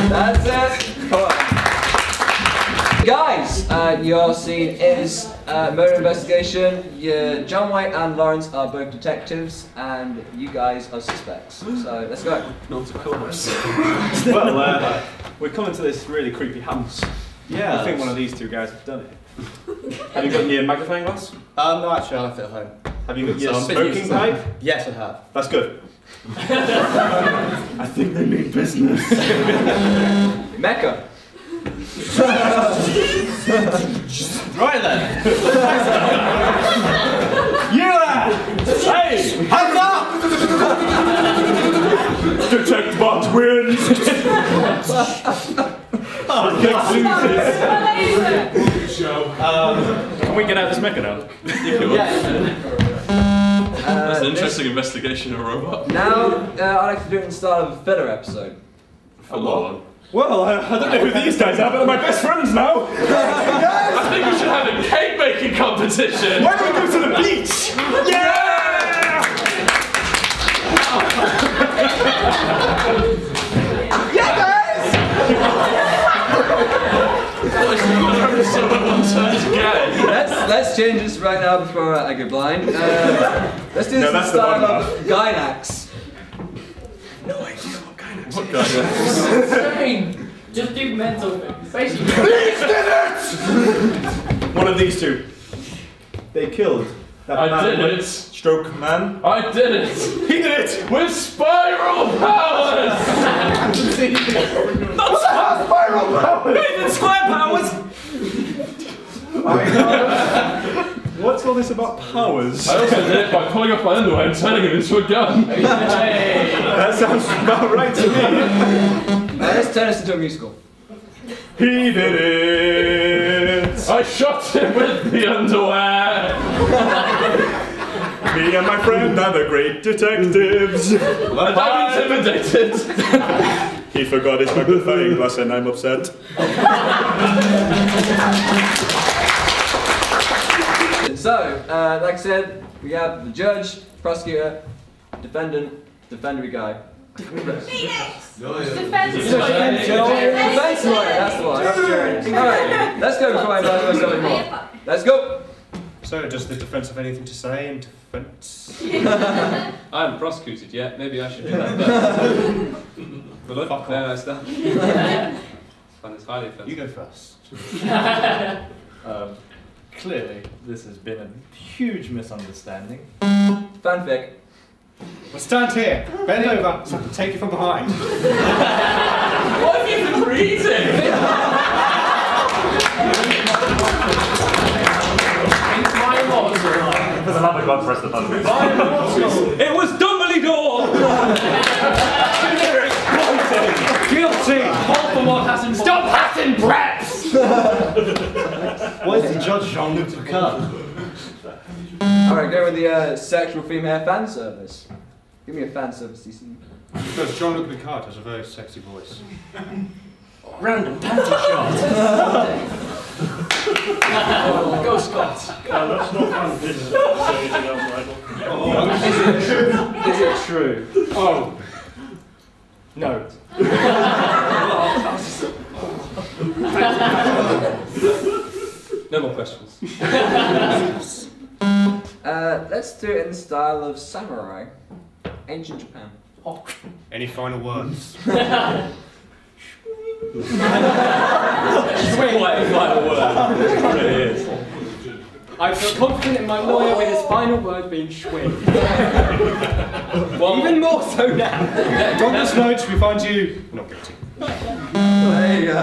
That's it. Come on. Guys, your scene is murder investigation. John White and Lawrence are both detectives, and you guys are suspects. So let's go. Not of course. Well, we're coming to this really creepy house. Yeah. I think one of these two guys have done it. Have you got your magnifying glass? No, actually, I left it at home. Have you got your Some. smoking pipe? Yes, I have. That's good. I think they mean business. Mecca. Right then. You there! Hey! Hands up! Detect bot wins! Can we get out this mecha now? That's an interesting investigation of a robot. Now, I'd like to do it in the style of a filler episode. Come on. Well, I don't know who these guys are, but they're my best friends now! I think we should have a cake baking competition! Why don't we go to the beach? Yeah! Yeah, guys! Let's change this right now before I go blind. Let's do this in the style of Gynax. No idea what Gynax is. What Gynax? Just do mental things. Basically. Please did it! One of these two. They killed that I man. did it. Stroke man. I did it! He did it! With spiral powers! Not spiral powers! Even square powers! What's all this about powers? I also did it by pulling off my underwear and turning it into a gun. That sounds about right to me. Let's turn this into a musical. He did it! I shot him with the underwear! Me and my friend are the great detectives. And I'm intimidated! He forgot his magnifying glass and I'm upset. So, like I said, we have the judge, prosecutor, defendant, defendery guy. Defense lawyer. Defense lawyer, that's the one. Alright, let's go before I embarrass myself anymore. Let's go! So, does the defence have anything to say in defence? I haven't prosecuted yet, maybe I should do that first. But look, there I stand. Find this highly offensive. You go first. Clearly, this has been a huge misunderstanding. Fanfic. Well, stand here. Bend over so I can take you from behind. What have you been reading? For the love of God, press the button. It was Dumbledore! Guilty! Hold for what hasn't. Stop hatting brats! What is the judge, Jean-Luc Picard? Alright, go with the sexual female fan service. Give me a fan service, DC. Because Jean-Luc Picard has a very sexy voice. Random panty shot. Go Scott. That's not fun business. Say anything else, Michael. Is it true? Oh. No. No more questions. Let's do it in the style of samurai. Ancient Japan. Any final words? Quite a final word. It really is. I feel confident in my lawyer with his final word being swing. Even more so now. On this note, we find you not guilty. There you go.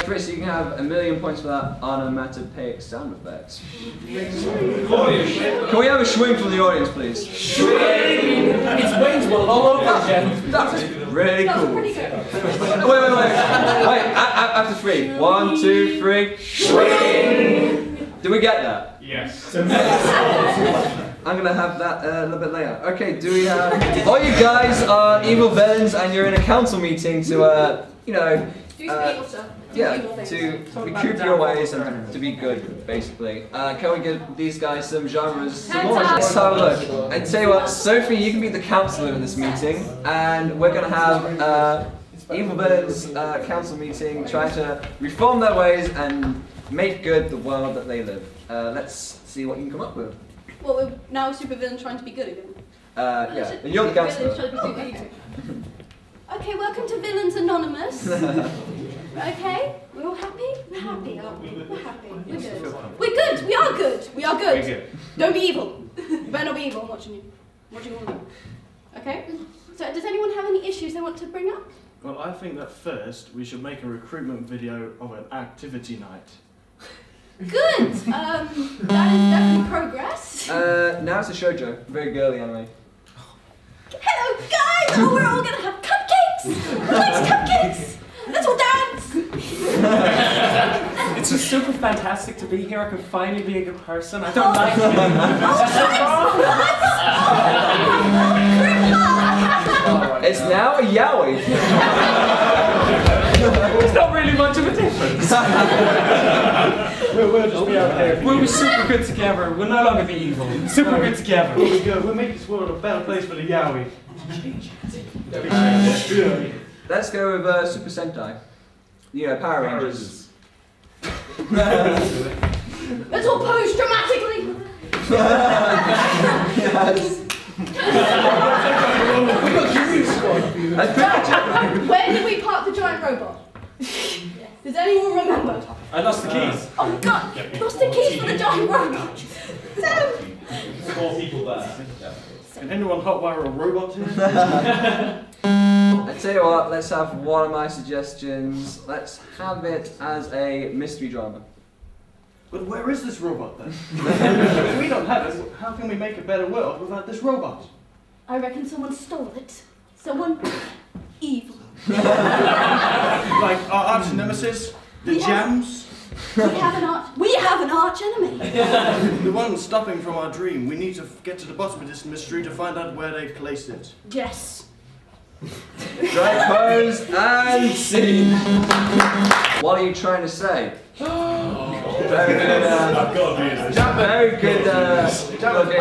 Chris, you can have 1,000,000 points for that onomatopoeic sound effects. Can we have a swing from the audience, please? Swing! Its wings were all over, Jen. That's really That was cool. pretty good. Wait. After 3. 1, 2, 3. Swing! Did we get that? Yes. I'm gonna have that a little bit later. Okay, do we have... All you guys are evil villains and you're in a council meeting to, Do some evil stuff. yeah, Evil things. to recoup your ways and to be good, basically. Can we give these guys some genres? Some more? Let's have a look. I tell you what, Sophie, you can be the councillor in this meeting, and we're gonna have evil villains council meeting, trying to reform their ways and make good the world that they live. Let's see what you can come up with. Well, we're now supervillains trying to be good again. Yeah, and you're the councillor. Villains trying to be super. Okay, welcome to Villains Anonymous. Okay, we're all all happy? We're happy, aren't we? We're happy. We're good. We're good. We are good. We are good. We're good. Don't be evil. You better not be evil. I'm watching you. I'm watching all of you. Okay? So, does anyone have any issues they want to bring up? Well, I think that first we should make a recruitment video of an activity night. Good. That is definitely progress. Now it's a shoujo. Very girly anime. Hello, guys. Oh, we're all gonna have cupcakes. Who likes cupcakes? Let's all dance. It's just super fantastic to be here. I can finally be a good person. I don't like it. It's now a yaoi. It's not really much of a difference. We'll just be out here. We'll be super good together. We'll no longer be evil. Super good together. Here we go. We'll make this world a better place for the yaoi. Let's go with Super Sentai. You know, Power Rangers. Let's all pose dramatically. Yes. Where did we park the giant robot? Does anyone remember? I lost the keys. Oh God! Lost the keys for the giant robot. So. 4 people there. Can anyone hotwire a robot here? I tell you what, let's have one of my suggestions. Let's have it as a mystery drama. But where is this robot then? If we don't have it, how can we make a better world without this robot? I reckon someone stole it. Someone evil. Like our arch nemesis, the JAMS? We have an arch enemy. The one stopping from our dream. We need to get to the bottom of this mystery to find out where they placed it. Yes. Strike pose and scene. What are you trying to say? Very good. I've got to be in this. Very good. I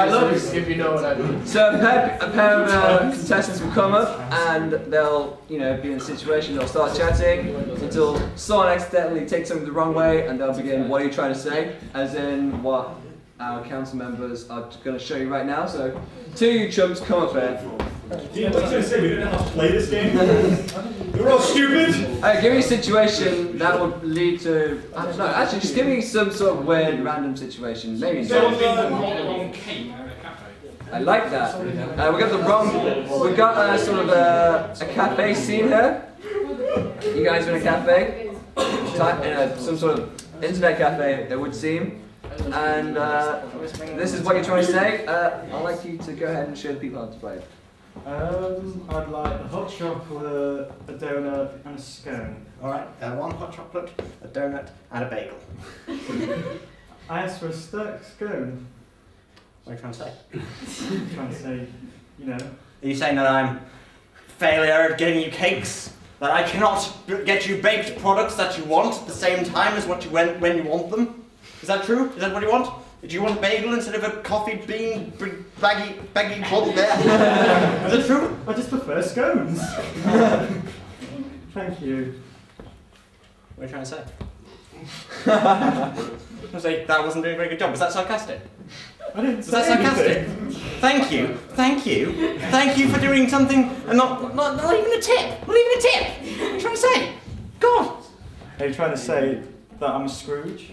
love you if you know what I mean. So a pair of contestants will come up and they'll, be in a situation. They'll start chatting until someone accidentally takes something the wrong way, and they'll begin. What are you trying to say? As in what our council members are going to show you right now. So, 2 of you chumps come up here. What are you going to say? We don't know how to play this game? We're all stupid! Give me a situation that would lead to. I don't know. Actually, just give me some sort of weird, random situation. Maybe. I like that. We got sort of a cafe scene here. You guys are in a cafe, some sort of internet cafe, it would seem. And this is what you're trying to say. I'd like you to go ahead and show the people how to play it. I'd like a hot chocolate, a donut, and a scone. Alright, 1 hot chocolate, a donut, and a bagel. I asked for a scone. What are you trying to say? I'm trying to say, Are you saying that I'm failure at getting you cakes? That I cannot get you baked products that you want at the same time as what you when you want them? Is that true? Is that what you want? Do you want a bagel instead of a coffee bean baggy bottle there? Is it true? I just prefer scones. Thank you. What are you trying to say? I say that wasn't doing a very good job. Was that sarcastic? I didn't Was that sarcastic? Thank you. Thank you for doing something and not even a tip. Not even a tip. What are you trying to say? Go on. Are you trying to say that I'm a Scrooge?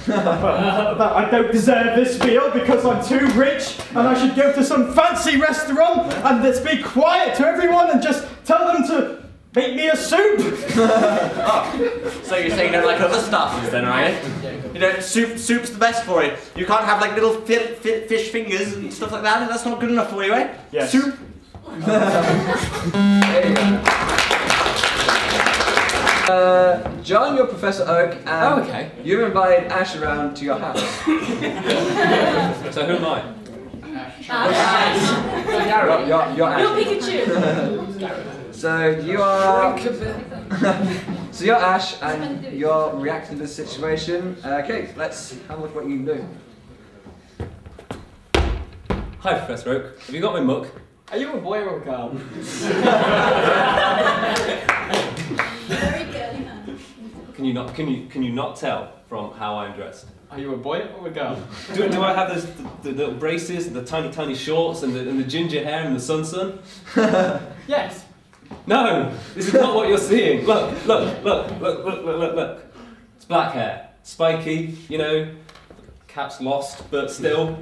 that I don't deserve this meal because I'm too rich and I should go to some fancy restaurant and let's be quiet to everyone and just tell them to make me a soup? So you're saying you don't like other starters then, are you? Soup's the best for you. You can't have like little fish fingers and stuff like that. That's not good enough for you, eh? Yes. Soup. There you go. John, you're Professor Oak, and okay. You've invited Ash around to your house. So who am I? Ash. You're Ash. You're Pikachu. So you are. So you're Ash, and you're reacting to the situation. Okay, let's have a look at what you can do. Hi, Professor Oak. Have you got my muck? Are you a boy or a girl? Very girly man. Can you not tell from how I'm dressed? Are you a boy or a girl? Do I have the little braces, the tiny shorts, and the ginger hair and the sun? Yes. No, this is not what you're seeing. Look. black hair, spiky, you know, cat's lost, but still.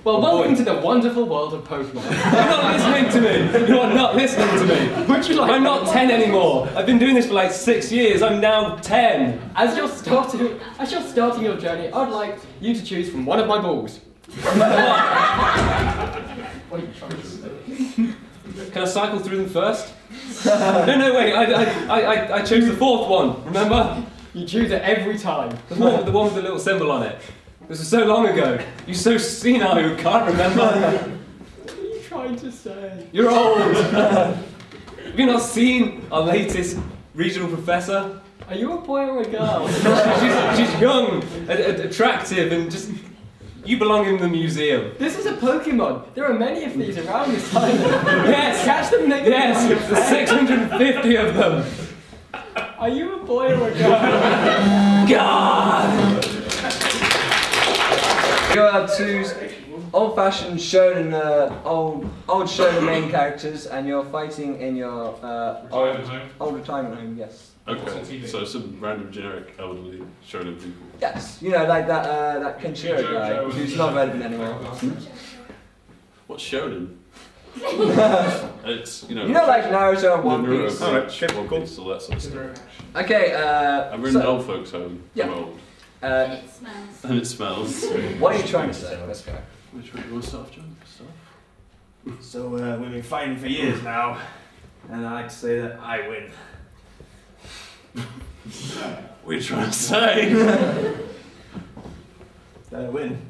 Well, welcome to the wonderful world of Pokemon. You're not listening to me! You are not listening to me! Would you like? I'm not 10 anymore! I've been doing this for like 6 years, I'm now 10! As you're starting your journey, I'd like you to choose from one of my balls. What are you trying to say? Can I cycle through them first? No, wait, I chose the 4th one, remember? You choose it every time. The one with the little symbol on it. This was so long ago. You're so senile you can't remember. What are you trying to say? You're old! Have you not seen our latest regional professor? Are you a boy or a girl? she's young, attractive, and just... You belong in the museum. This is a Pokemon. There are many of these around this island. Yes! Catch them naked. Yes! There's 650 of them! Are you a boy or a girl? God! You have two old-fashioned shonen, old shonen main characters, and you're fighting in your old retirement home. Yes. Okay, so some random generic elderly shonen people. Yes, you know, like that Kenshiro guy who's not relevant anymore. What's shonen? It's, you know, like Naruto and One Piece. One Piece, all that sort of stuff. Okay, I'm in an old folks home. Yeah. I'm old. And it smells. And it smells. What are you trying to say? Let's go. Which one do you want to start, John? So we've been fighting for years now, and I'd say that I win. What are you trying to say? That I win.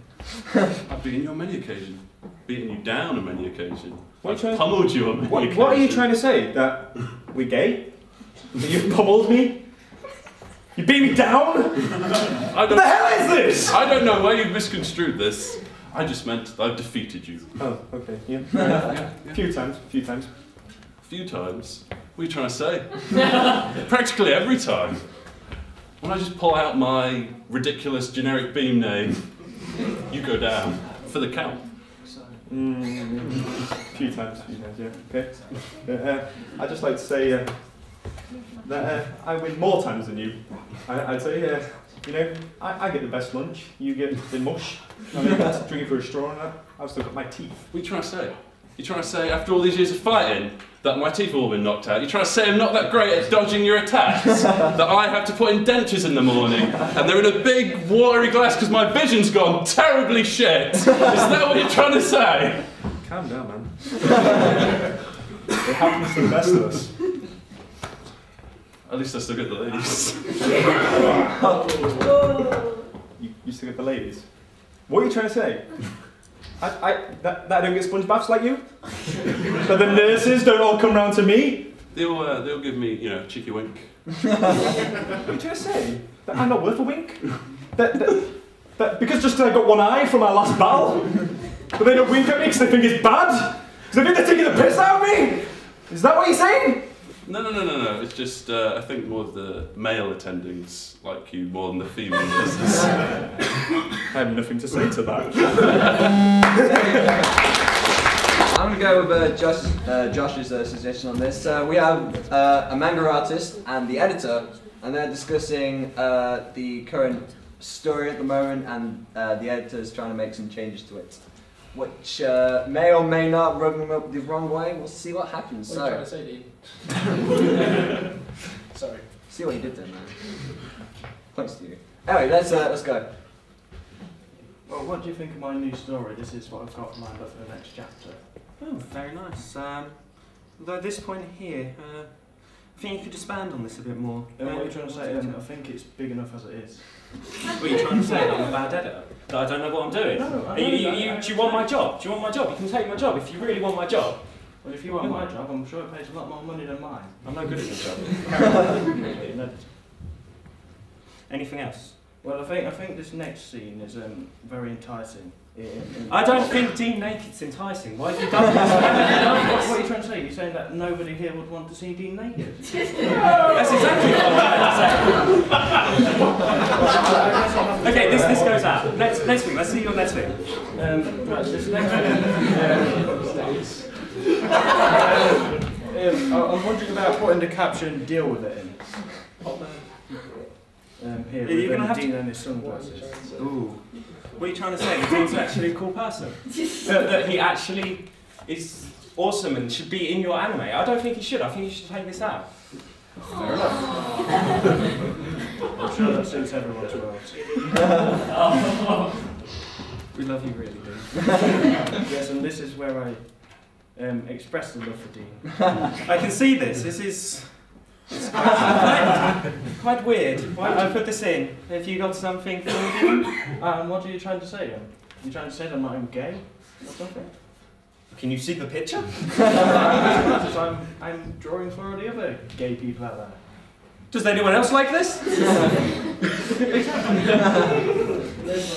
I've beaten you on many occasions. Beaten you down on many occasions. What I've pummeled you on many occasions. What are you trying to say? That we're gay? That you've pummeled me? You beat me down? What the hell is this? I don't know where you've misconstrued this. I just meant that I've defeated you. Oh, okay, yeah. A few times. A few times? What are you trying to say? Practically every time. When I just pull out my ridiculous generic beam name, you go down for the count. A few times, yeah. Okay. I'd just like to say that I win more times than you. I'd say, you know, I get the best lunch, you get the mush. I mean, that's drinking for a straw and that. I've still got my teeth. What are you trying to say? You're trying to say, after all these years of fighting, that my teeth have all been knocked out? You're trying to say I'm not that great at dodging your attacks? That I have to put in dentures in the morning, and they're in a big watery glass because my vision's gone terribly shit? Is that what you're trying to say? Calm down, man. It happens to the best of us. At least I still get the ladies. You still get the ladies? What are you trying to say? That I don't get sponge baths like you? That the nurses don't all come round to me? They'll give me, you know, cheeky wink. What are you trying to say? That I'm not worth a wink? That because just 'cause I got one eye from our last battle, but they don't wink at me because they think it's bad? Because they think they're taking the piss out of me? Is that what you're saying? No. It's just, I think more of the male attendings like you more than the female business. I have nothing to say to that. I'm going to go with Josh's suggestion on this. We have a manga artist and the editor, and they're discussing the current story at the moment, and the editor's trying to make some changes to it, which may or may not rub them up the wrong way. We'll see what happens. What are you trying to say, Dean? Sorry. See what you did there, man. Thanks to you. Anyway, let's go. Well, what do you think of my new story? This is what I've got lined up for the next chapter. Oh, very nice. Although at this point here, I think you could expand on this a bit more. What are you trying to say? I think it's big enough as it is. What are you trying to say? That I'm a bad editor? That I don't know what I'm doing? No, do you want my job? Do you want my job? You can take my job if you really want my job. Well, if you want my job, I'm sure it pays a lot more money than mine. I'm no good at your job. Anything else? Well, I think this next scene is very enticing. I don't think Dean Naked's enticing. Why have you done this? What are you trying to say? You're saying that nobody here would want to see Dean naked? That's exactly what I'm trying to say. Okay, this goes out. Next week, let's see your next week. Right, this next I'm wondering about putting the caption "deal with it" in. here You're with gonna have Dean to... and his sunglasses. Ooh. What are you trying to say? That Dean's actually a cool person? that he actually is awesome and should be in your anime? I don't think he should. I think you should take this out. Fair enough. I'm sure that suits everyone's world. We love you really, Dean. Yes, and this is where I express the love for Dean. I can see this. This is quite weird. Why did you put this in? Have you got something for Dean? What are you trying to say? You trying to say that I'm gay or something? Can you see the picture? I'm drawing for all the other gay people out there. Does anyone else like this?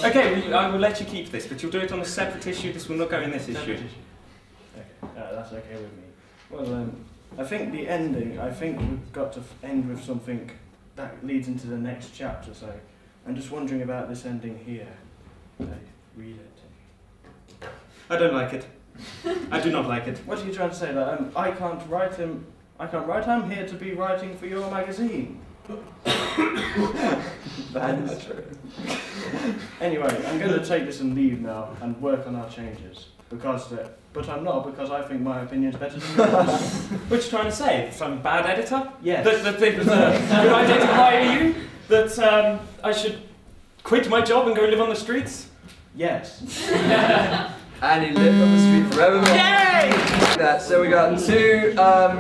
Okay, I will let you keep this, but you'll do it on a separate issue. This will not go in this issue. Okay, that's okay with me. Well, I think the ending, I think we've got to end with something that leads into the next chapter, so I'm just wondering about this ending here. Read it. I don't like it. I do not like it. What are you trying to say? That I can't write him. I can't write. I'm here to be writing for your magazine. That is true. Anyway, I'm going to take this and leave now and work on our changes but I'm not, because I think my opinion's better than yours. What are you trying to say? Some bad editor? Yes. That would identify you? That I should quit my job and go live on the streets? Yes. And he lived on the street forevermore. Yay! So we got two,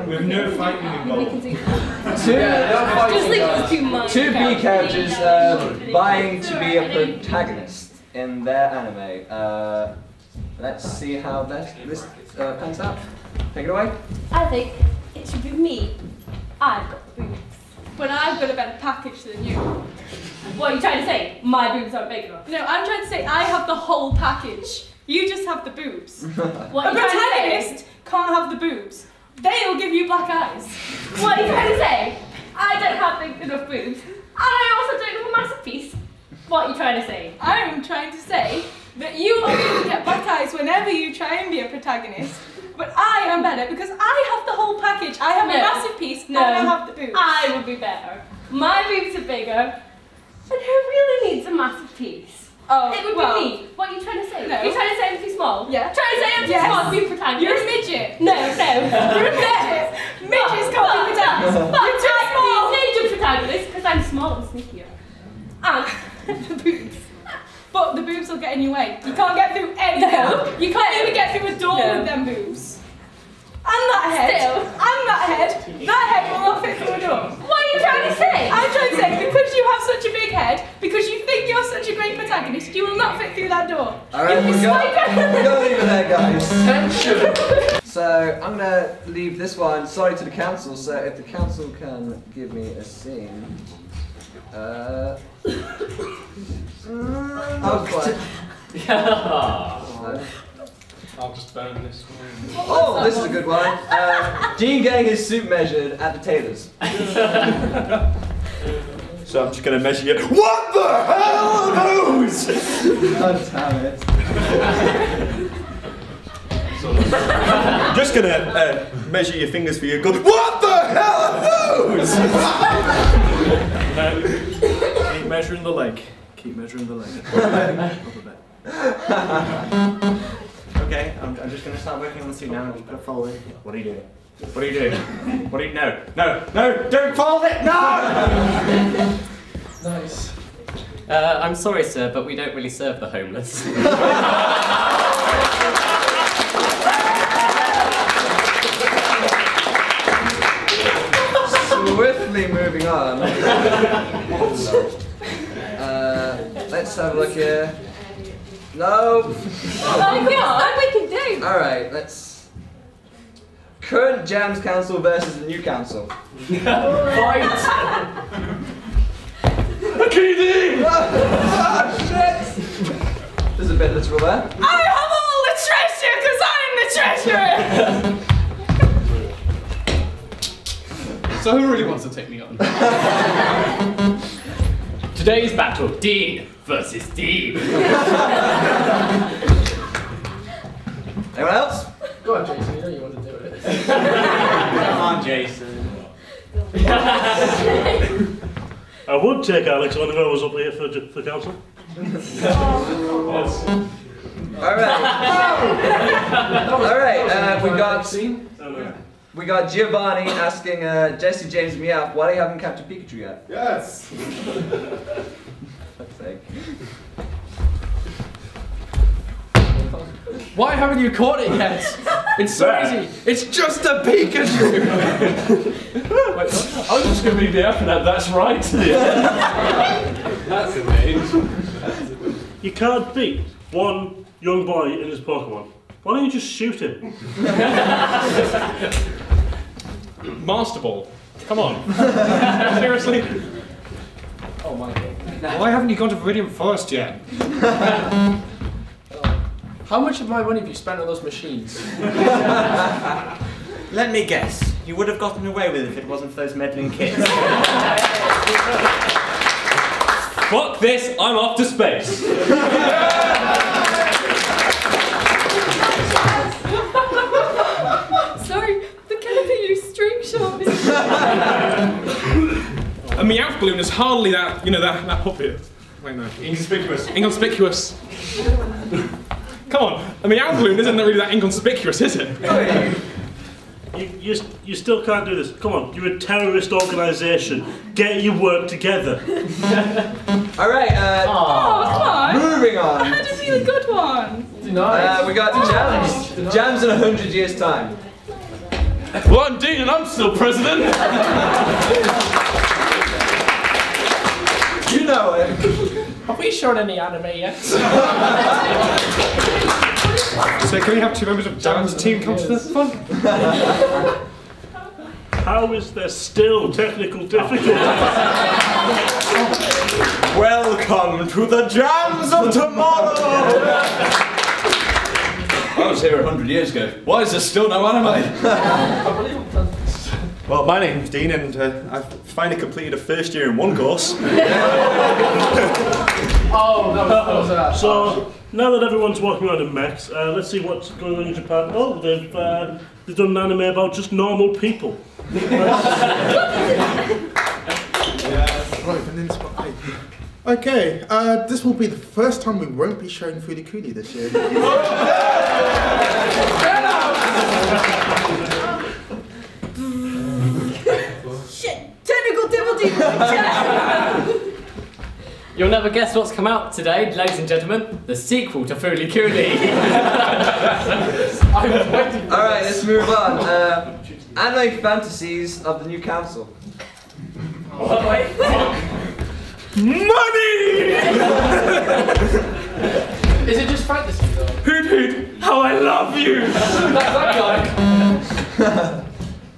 with no fighting involved. Two B characters vying to be a protagonist in their anime. Let's see how this pans out. Take it away. I think it should be me. I've got boobs. But I've got a better package than you. What are you trying to say? My boobs aren't big enough. No, I'm trying to say I have the whole package. You just have the boobs. What a protagonist can't have the boobs. They'll give you black eyes. What are you trying to say? I don't have big enough boobs. And I also don't have a masterpiece. What are you trying to say? I'm trying to say that you are going to get black eyes whenever you try and be a protagonist. But I am better because I have the whole package. I have a massive piece and I have the boobs. I would be better. My boobs are bigger. And who really needs a massive piece? Oh, it would be me. What are you trying to say? No. You're trying to say I'm too small? Yeah. Trying to say I'm too small to be a protagonist? You're a midget. No. You're a midget. Midgets can't be protagonists. But you're too small. I need a protagonist because I'm small and sneakier. And the boobs. But the boobs will get in your way. You can't get through anything. No. You can't even get through a door with them boobs. And that head. Still. And that head. That head will not fit through a door. What are you trying to say? I'm trying to say because you have such a big head, because you think you're such a great protagonist, you will not fit through that door. Alright, we're gonna leave it there, guys. Tension! So, I'm gonna leave this one, sorry to the council, so if the council can give me a scene. I'll just burn this one. Oh, this is a good one. Dean getting his suit measured at the tailor's. So I'm just going to measure you. What the hell are those? God damn it. Just going to measure your fingers for you. Go, what the hell are those? Keep measuring the leg. Keep measuring the leg. Okay, I'm just going to start working on the suit now and just put a fold in. What are you doing? What are you doing? What are you... No! Don't fold it! No! Nice. I'm sorry, sir, but we don't really serve the homeless. Swiftly moving on. Let's have a look here. No. Oh, we can do. All right, let's. Current JAMS council versus the new council. Fight! Shit! There's a bit literal there. I have all the treasure because I'm the treasurer. So who really wants to take me on? Today's battle, Dean versus Dean. Anyone else? Go on, Jason. You know you want to do it. Come on, Jason. What would take Alex on if I was up here for council. Alright, we got Giovanni asking Jesse James Meowth, why they haven't captured Pikachu yet? Yes! Fuck's sake. Why haven't you caught it yet? It's so easy. It's just a Pikachu. Wait, I was just going to be there for that. That's right. That's amazing. You can't beat one young boy in his Pokemon. Why don't you just shoot him? Master Ball. Come on. Seriously? Oh my god. Why haven't you gone to Viridian Forest yet? How much of my money have you spent on those machines? Let me guess. You would have gotten away with it if it wasn't for those meddling kids. Fuck this, I'm off to space. Sorry, the canopy you string shot. A Meowth balloon is hardly that, you know, that obvious. Wait, no. Inconspicuous. Inconspicuous. Come on, a Meowth balloon isn't really that inconspicuous, is it? You still can't do this. Come on, you're a terrorist organisation. Get your work together. Alright, Oh, come on. moving on. I had a really good one. We got JAMS. JAMS in 100 years' time. Well, I'm Dean and I'm still president. You know it. Have we shown any anime yet? So can we have 2 members of JAMS team come to the fun? How is there still technical difficulties? Welcome to the JAMS of tomorrow! I was here 100 years ago. Why is there still no anime? Well, my name's Dean, and I've finally completed a first year in one course. So, now that everyone's walking around in mechs, let's see what's going on in Japan. Oh, they've done an anime about just normal people. Okay, this will be the first time we won't be showing Fooly Cooley this year. Shit! Technical difficulties! You'll never guess what's come out today, ladies and gentlemen. The sequel to Fooly Cooley. Alright, let's move on. Anime fantasies of the new council. Money! Is it just fantasy though? Hoot hoot, how I love you! that guy.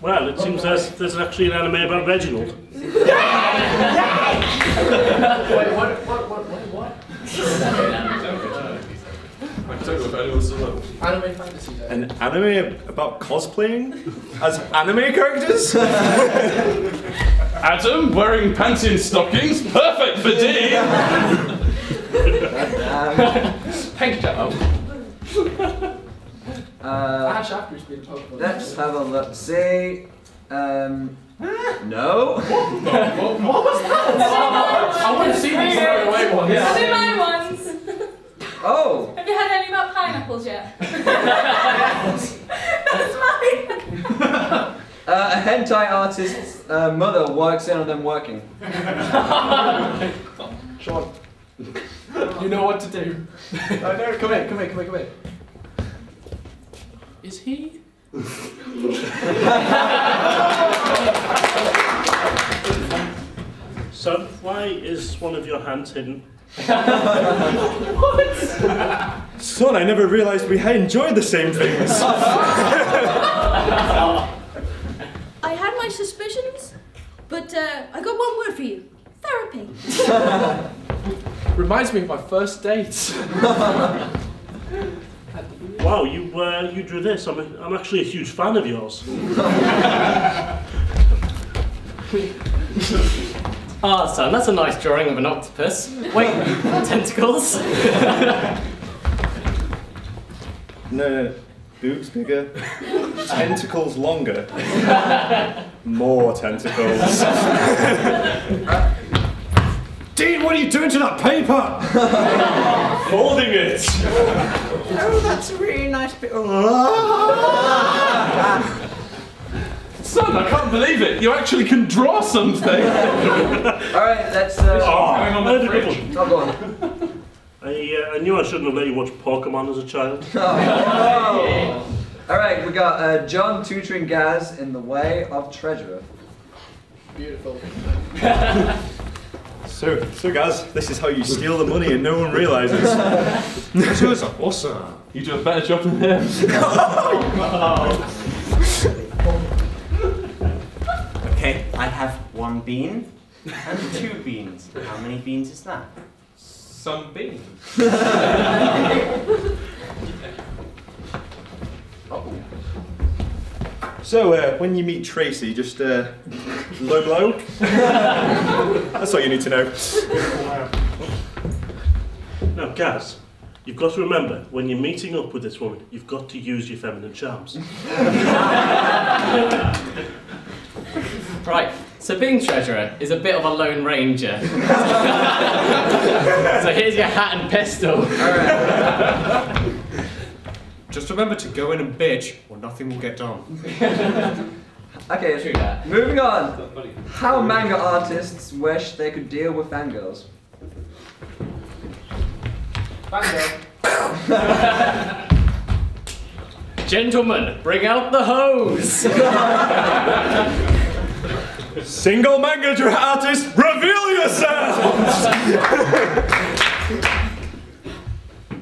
Well, it seems there's actually an anime about Reginald. Wait, what? I don't know if anyone's still up. Anime fantasy though. An anime about cosplaying as anime characters? Adam wearing panty and stockings, perfect for D! Pink job. Ash after he's been Pokemon. Let's have a look. Say, no. What was that? I want to see these thrown away ones. I'll do my ones. Oh. Have you had any about pineapples yet? That's mine. A hentai artist's mother works in on them working. Sean, you know what to do. No, come here. Is he? So, why is one of your hands hidden? What? Son, I never realised we had enjoyed the same things. I had my suspicions, but I got one word for you. Therapy. Reminds me of my first date. Wow, you drew this. I'm actually a huge fan of yours. Ah, son, that's a nice drawing of an octopus. Wait, tentacles? No. Boobs bigger, tentacles longer, more tentacles. Dean, what are you doing to that paper? Holding it. Oh, that's a really nice bit. Son, I can't believe it. You actually can draw something. Alright, let's. Going on the the fridge. fridge. Oh, go on. I knew I shouldn't have let you watch Pokemon as a child. Oh. Alright, we got John tutoring Gaz in the way of treasurer. Beautiful. So guys, this is how you steal the money and no one realises. Awesome. You do a better job than him. Okay, I have 1 bean and 2 beans. How many beans is that? Some beans. So when you meet Tracy, just low blow. That's all you need to know. Now, Gaz, you've got to remember, when you're meeting up with this woman, you've got to use your feminine charms. Right, so being treasurer is a bit of a lone ranger. So here's your hat and pistol. Just remember to go in and bitch, or nothing will get done. Okay, True that. moving on. How manga artists wish they could deal with fangirls. Gentlemen, bring out the hose! Single manga artist, reveal yourselves!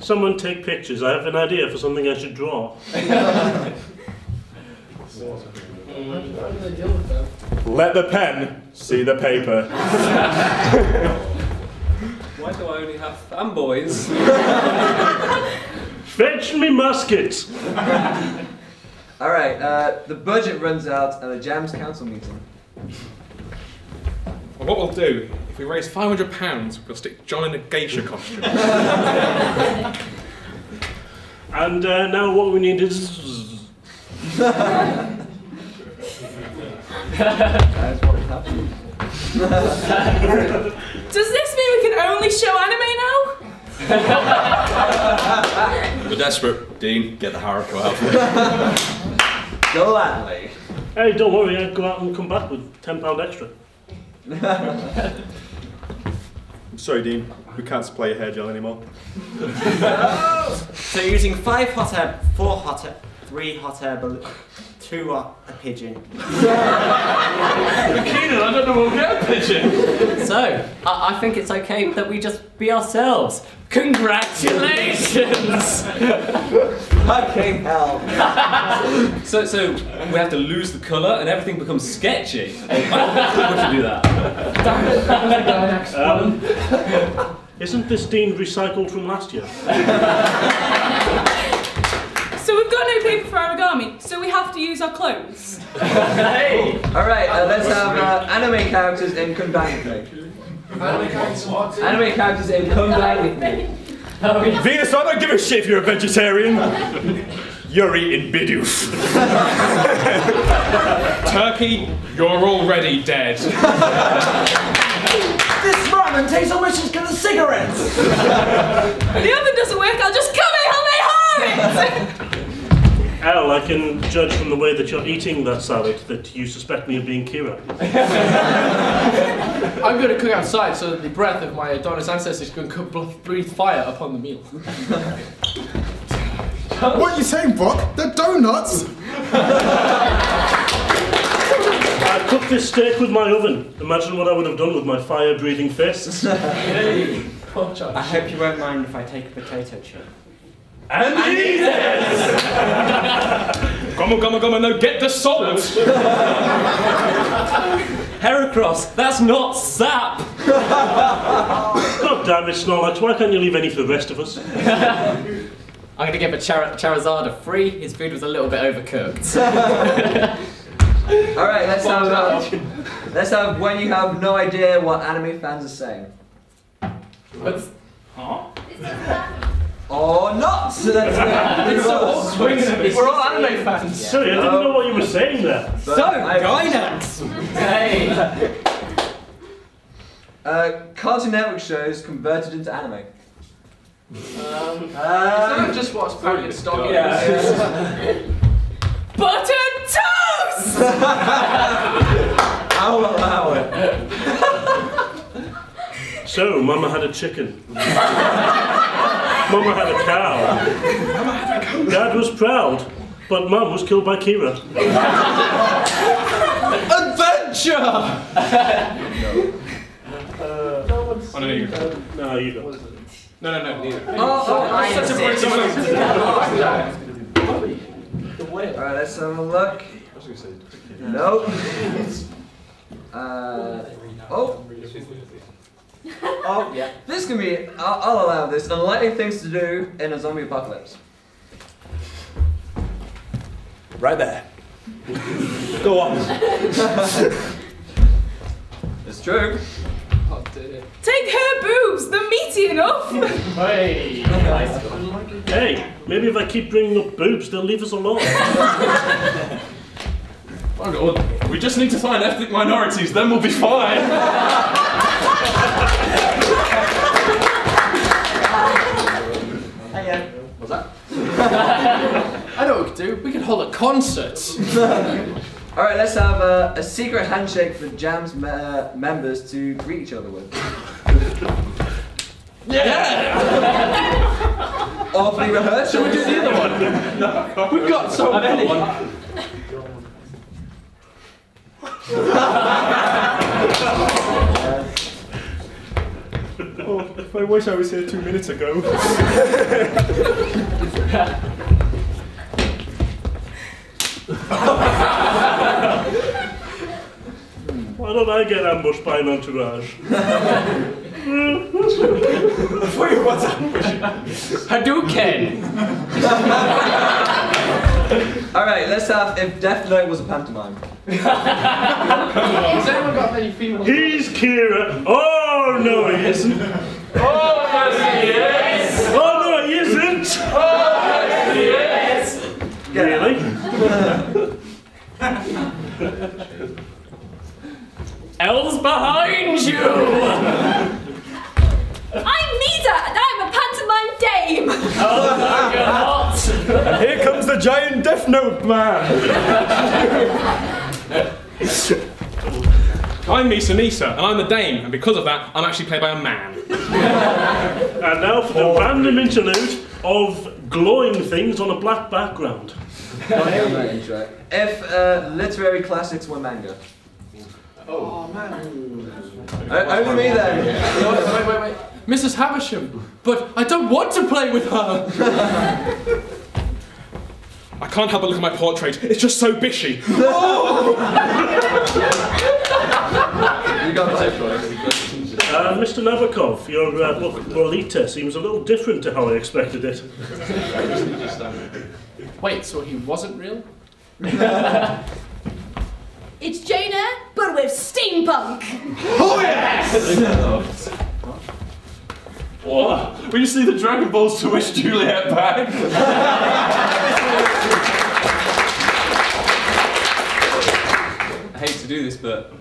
Someone take pictures. I have an idea for something I should draw. Let the pen see the paper. Why do I only have fanboys? Fetch me musket! Alright, the budget runs out at a JAMS council meeting. Well, what we'll do, if we raise £500, we'll stick John in a geisha costume. And now what we need is... That's what happened. Does this mean we can only show anime now? We're desperate. Dean, get the Haruko out. Gladly. Hey, don't worry, I'll go out and come back with £10 extra. I'm sorry, Dean. We can't supply your hair gel anymore. So you're using 5 hot air, 4 hot air, 3 hot air balloons, 2 a pigeon. Keenan, I don't know we'll get a pigeon. So, I think it's okay that we just be ourselves. Congratulations! Fucking hell. So we have to lose the colour and everything becomes sketchy. I think we should do that. Isn't this Dean recycled from last year? So we've got no paper for origami, so we have to use our clothes. Hey! Alright, let's have anime characters in Come Bang With Me. Anime characters in Come Bang With Me. Venus, I don't give a shit if you're a vegetarian. You're eating bidoof. Turkey, you're already dead. This ramen tastes almost as good as cigarettes. The oven doesn't work, I'll just Kamehameha it! Al, I can judge from the way that you're eating that salad that you suspect me of being Kira. I'm going to cook outside so that the breath of my Adonis ancestors can breathe fire upon the meal. What are you saying, Brock? They're donuts! I cooked this steak with my oven. Imagine what I would have done with my fire-breathing fists. I hope you won't mind if I take a potato chip. And eat it! Come on, no, get the salt! Heracross, that's not sap! God damn it, Snorlax, why can't you leave any for the rest of us? I'm gonna give a Charizard a 3. His food was a little bit overcooked. Alright, let's have when you have no idea what anime fans are saying. Or not! So that's we're all anime fans. Sorry, I didn't know what you were saying there. So, Gynax! Hey! Cartoon Network shows converted into anime. Is that just what's apparently in stock? Buttered toast! I'll allow it. So, Mama had a chicken. Mama had a cow. Dad was proud, but Mum was killed by Kira. Adventure! No, you go. No, you go. No, neither. Such a British Alright, let's have a look. Nope. Oh, yeah. This can be, I'll allow this, unlikely things to do in a zombie apocalypse. Right there. Go on. It's true. Take her boobs, they're meaty enough. Hey. Hey, maybe if I keep bringing up boobs, they'll leave us alone. We just need to find ethnic minorities, then we'll be fine. What's that? I know what we could do. We could hold a concert. Alright, let's have a secret handshake for JAMS members to greet each other with. Yeah! Awfully rehearsed. Shall we do the other one? No, we've got so many. Oh, I wish I was here 2 minutes ago. Why don't I get ambushed by an entourage? What's ambush? Hadouken! Alright, let's have if Death Note was a pantomime. Has anyone got any female? He's Kira. Oh, no, he isn't. Oh, yes, he is! Oh, no, he isn't. Oh, yes, he is! Really? Elves behind you! I'm Nita, and I'm a pantomime dame. Oh, no, you're not. And here comes the giant Death Note man. I'm Misa Nisa, and I'm the Dame, and because of that, I'm actually played by a man. And now for the random interlude of glowing things on a black background. If literary classics were manga. Oh, man. Only me then. Wait. Mrs. Havisham, but I don't want to play with her. I can't help but look at my portrait. It's just so bishy. Oh! You got my choice. Mr. Nabokov, your book Lolita seems a little different to how I expected it. Wait, so he wasn't real? It's Jane Eyre, but with steampunk. Oh, yes! What? Will you see the Dragon Balls to wish Juliet back? I hate to do this, but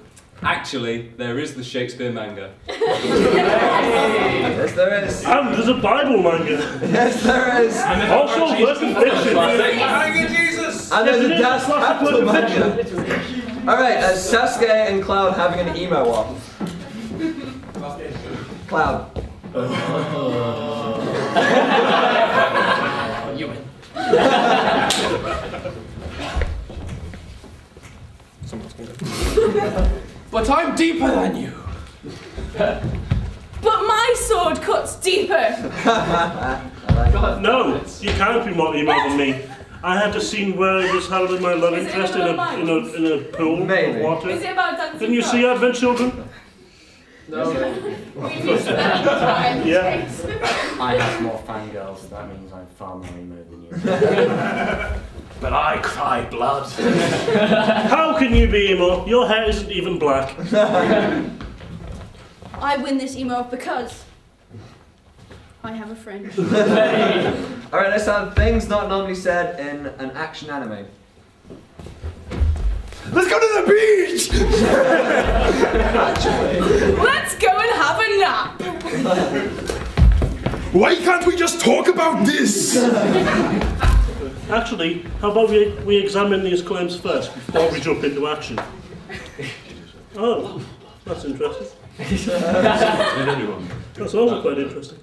actually, there is the Shakespeare manga. Yes, there is. And there's a Bible manga. Yes, there is. Also, worse than fiction. And there's a Das Capital manga. Alright, Sasuke and Cloud having an emo off. Cloud. You win. But I'm deeper than you. But my sword cuts deeper. No, you can't be more emo than me. I had a scene where I was handling my love interest in a pool of water. Is it about dancing? Didn't you see Advent Children? No. Yeah. I have more fangirls, so that means I'm far more emo than you. But I cry blood. How can you be emo? Your hair isn't even black. I win this emo because I have a friend. Alright, let's have things not normally said in an action anime. Let's go to the beach! Let's go and have a nap. Why can't we just talk about this? Actually, how about we examine these claims first before we jump into action? Oh, that's interesting. That's also quite interesting.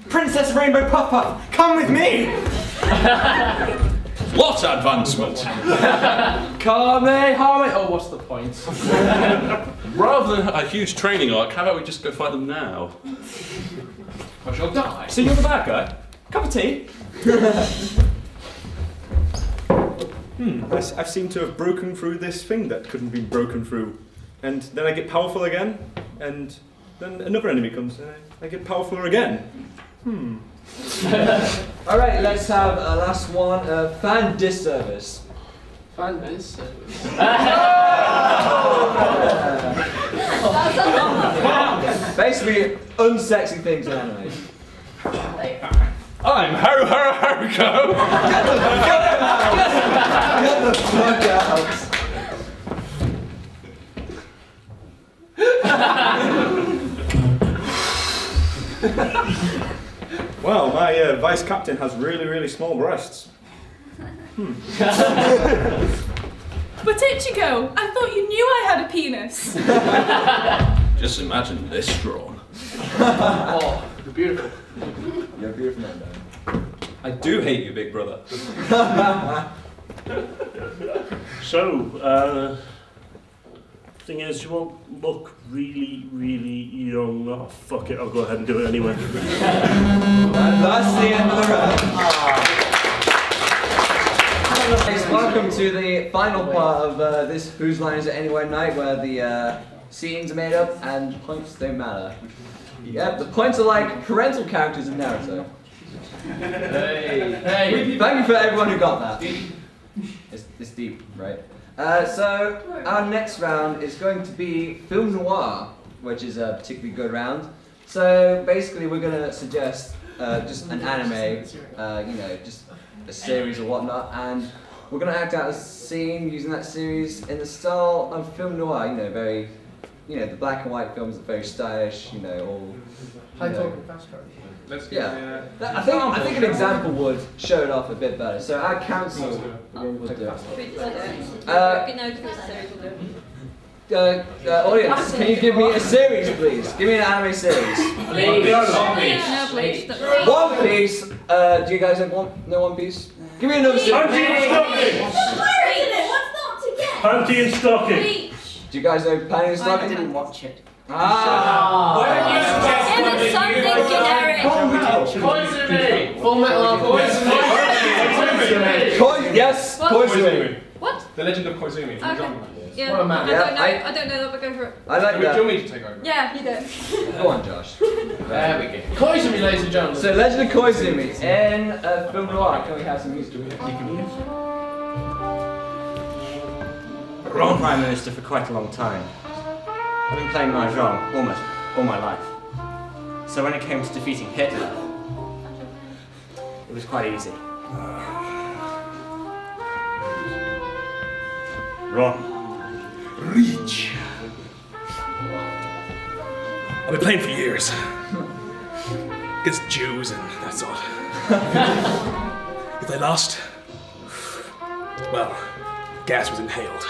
Princess Rainbow Puff Puff, come with me! What advancement? Kamehame. Oh, what's the point? Rather than a huge training arc, how about we just go fight them now? I shall die. So you're the bad guy? Cup of tea? I seem to have broken through this thing that couldn't be broken through. And then I get powerful again, and then another enemy comes, and I get powerful again. Alright, let's have a last one. Fan disservice. Fan disservice. Basically, unsexy things in anime. I'm Haru Haru Haruko! Get the fuck out! Well, my vice captain has really small breasts. But Ichigo, I thought you knew I had a penis. Just imagine this drawn. Oh, you're beautiful. You're beautiful, man. I do hate you, big brother. So, thing is, you won't look really young. Oh, fuck it, I'll go ahead and do it anyway. And that's the end of the round. Welcome to the final part of this Whose Line Is It Anyway night, where the scenes are made up and points don't matter. Yep, the points are like parental characters in Naruto. Hey. Thank you for everyone who got that. It's deep, right? So our next round is going to be film noir, which is a particularly good round. So basically, we're going to suggest just an anime, just a series or whatnot, and we're going to act out a scene using that series in the style of film noir. Very, the black and white films are very stylish. All. High talking fast cars. Let's get I think an example would show it off a bit better. So our council will do it. Audience, can you give me a series, please? Give me an anime series. Please. One Piece. Do you guys have no One Piece? Give me another series. Panty and stocking. Do you guys know Panty and Stocking? I didn't watch it. Something generic. Koizumi! Full Metal Alchemist. Yes, Koizumi. What? The Legend of Koizumi. Okay. Yeah, What a man. I don't know that, but go for it. I like Do that. you want me to take over? Yeah, you do. Go on, Josh. There we go. Koizumi, ladies and gentlemen. So, Legend of Koizumi in film noir. Can we have some music? I've been Prime Minister for quite a long time. I've been playing Mahjong almost all my life. So when it came to defeating Hitler, it was quite easy. Ron. Reach. I've been playing for years. Against Jews and that sort. If they lost, well, gas was inhaled.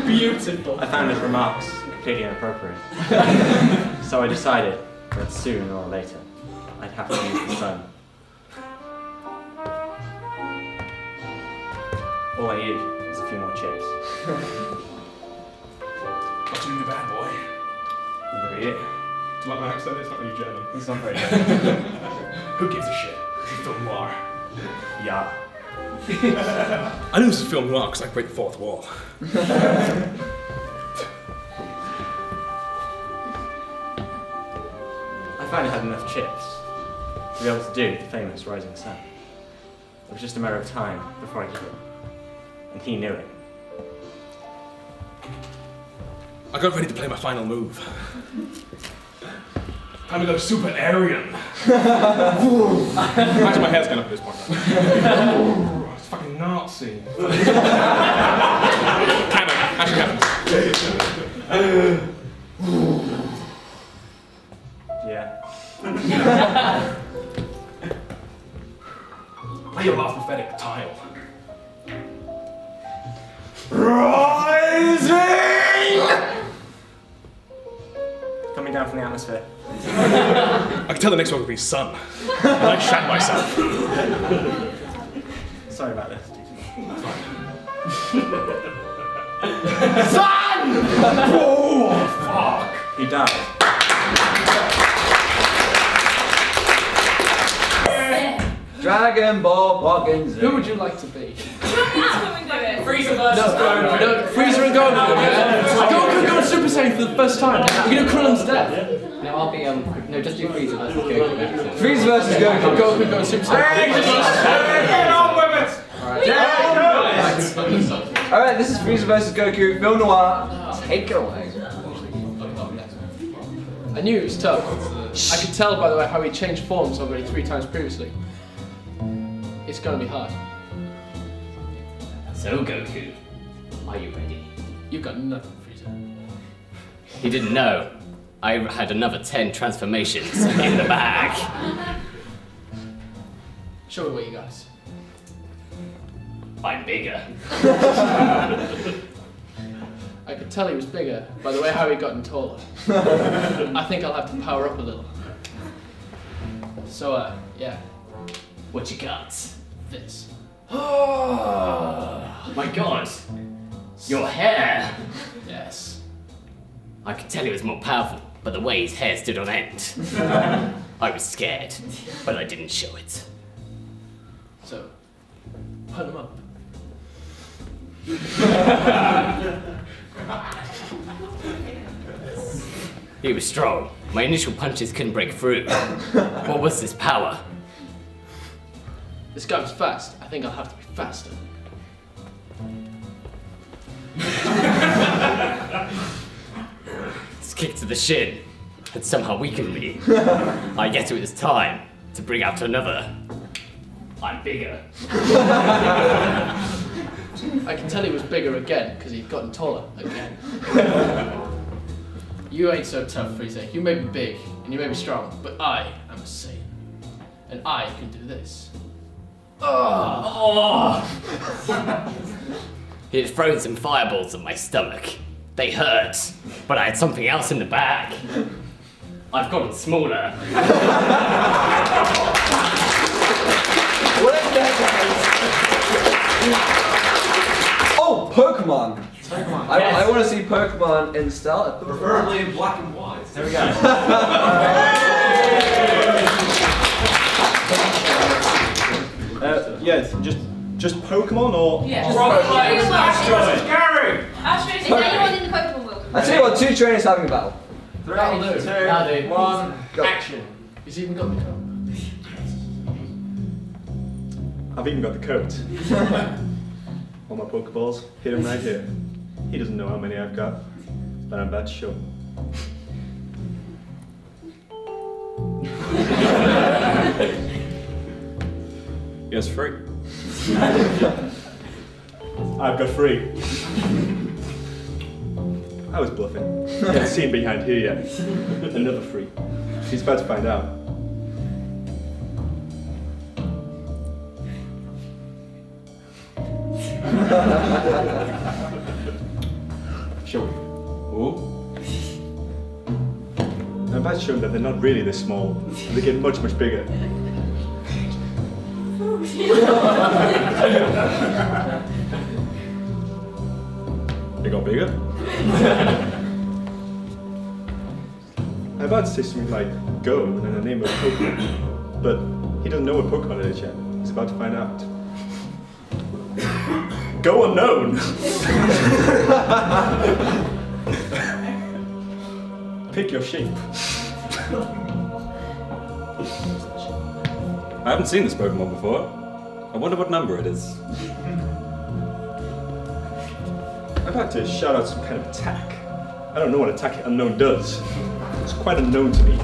Beautiful. I found his remarks completely inappropriate. So I decided that sooner or later, I'd have to use the sun. All I needed was a few more chips. Not doing a bad boy. Neither are you. Do you like my accent? It's not really German. It's not very Who gives a shit? It's film noir. Yeah. I knew this was film noir because I break the fourth wall. I finally had enough chips to be able to do the famous rising sun. It was just a matter of time before I did it. And he knew it. I got ready to play my final move. Time to go super Aryan. Imagine my hair's going up at this point. It's fucking Nazi. Kind of, actually happens. Yeah. Play your last prophetic tile. Rising! Coming down from the atmosphere. I can tell the next one will be sun. And I shat myself. Sorry about this. Sun! Oh, fuck. He died. Dragon Ball fucking Z. Who would you like to be? Freezer versus No, Freezer and Goku. Goku going Super Saiyan for the first time. We're gonna Krillin's death. No, I'll be no, just do Freezer versus Goku. Freezer versus Goku. Goku going Super Saiyan. Get on with it! Alright, this is Freezer versus Goku. Film Noir, take it away. I knew it was tough. I could tell, by the way, how he changed forms already 3 times previously. It's gonna be hard. So, Goku, are you ready? You've got nothing, Freezer. He didn't know. I had another 10 transformations in the bag. Show me what you got. I'm bigger. I could tell he was bigger by the way how he gotten taller. I think I'll have to power up a little. So, yeah. What you got? This. Oh my god! Your hair! Yes. I could tell he was more powerful, but the way his hair stood on end. I was scared, but I didn't show it. So, put him up. He was strong. My initial punches couldn't break through. What was this power? This guy was fast. I think I'll have to be faster. This kick to the shin had somehow weakened me. I guess it was time to bring out another. I'm bigger. I can tell he was bigger again because he'd gotten taller again. You ain't so tough, Frieza. You may be big and you may be strong, but I am a Saiyan. And I can do this. Oh. He had thrown some fireballs at my stomach. They hurt, but I had something else in the bag. I've gotten smaller. Oh, Pokemon! I want to see Pokemon in style. Preferably in black and white. There we go. Yes, just Pokemon or? Yeah. Gary! Astro, is anyone in the Pokemon world? I tell you what, 2 trainers having a battle. 3, That'll do. 1, Go. action. He's even got the coat. I've even got the coat. All my Pokeballs, hit him right here. He doesn't know how many I've got, but I'm about to show him. Yes, free. I've got 3. I was bluffing. You haven't seen behind here yet. Another 3. He's about to find out. Show him. Oh. I'm about to show him that they're not really this small. They get much, much bigger. They got bigger? I'm about to say something like go and then the name of a Pokemon, but he doesn't know what Pokemon it is yet. He's about to find out. Go unknown! Pick your shape. I haven't seen this Pokemon before. I wonder what number it is. I'm about to shout out some kind of attack. I don't know what attack unknown does. It's quite unknown to me.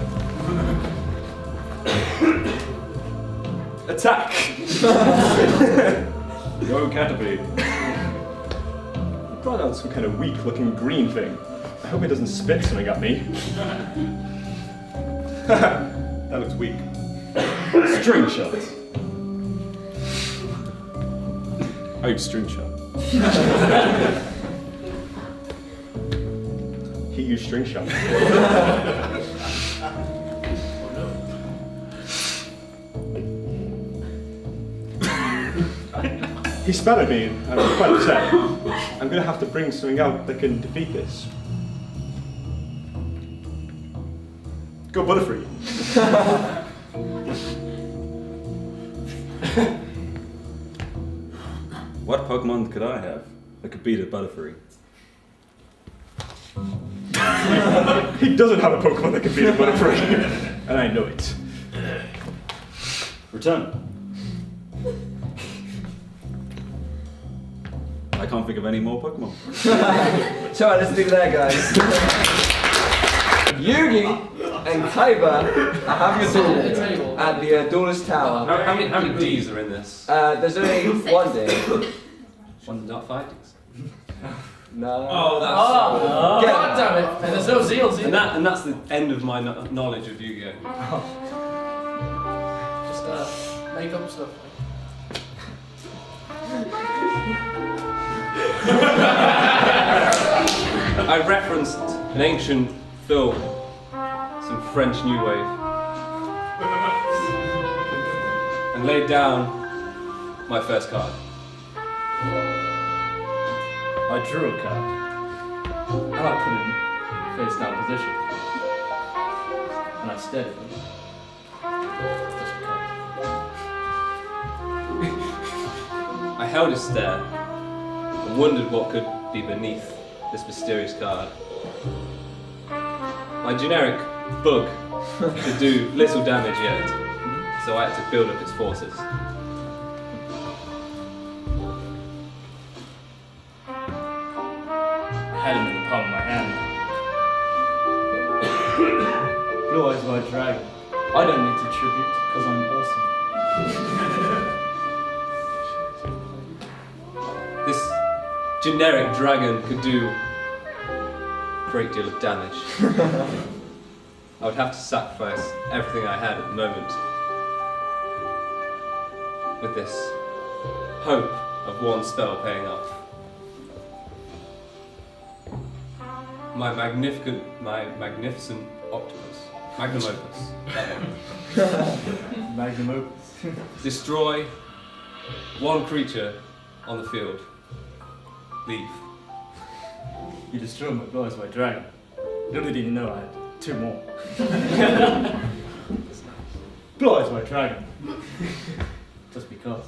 Attack! Go Caterpie. Brought out some kind of weak-looking green thing. I hope it doesn't spit something at me. That looks weak. String shot. I use string shot. He used string shot. He spat at me and I'm quite upset. I'm going to have to bring something out that can defeat this. Go Butterfree. What Pokemon could I have that could beat a Butterfree? He doesn't have a Pokemon that can beat a Butterfree. And I know it. Return. I can't think of any more Pokemon. So let's do that, guys. Yugi and Kaiba have your duel at the Duelist Tower. How many Ds are in this? There's only one D. One not fightings. No. Oh, that's. Oh, God damn it! And there's no Zeals either. And that's the end of my knowledge of Yu-Gi-Oh. Just make up stuff. I referenced an ancient film, some French New Wave, and laid down my first card. I drew a card, and I put it in face down position, and I stared at I held a stare and wondered what could be beneath this mysterious card. My generic bug could do little damage yet, so I had to build up its forces. I had him in the palm of my hand. Blue Eyes White Dragon. I don't need to tribute, because I'm awesome. This generic dragon could do a great deal of damage. I would have to sacrifice everything I had at the moment with this hope of one spell paying off. My magnificent octopus. Magnum opus. That one. Magnum opus. Destroy one creature on the field. Leave. You destroyed my Blue Eyes White Dragon. Little did you know I had 2 more. Blue Eyes White Dragon. Just because.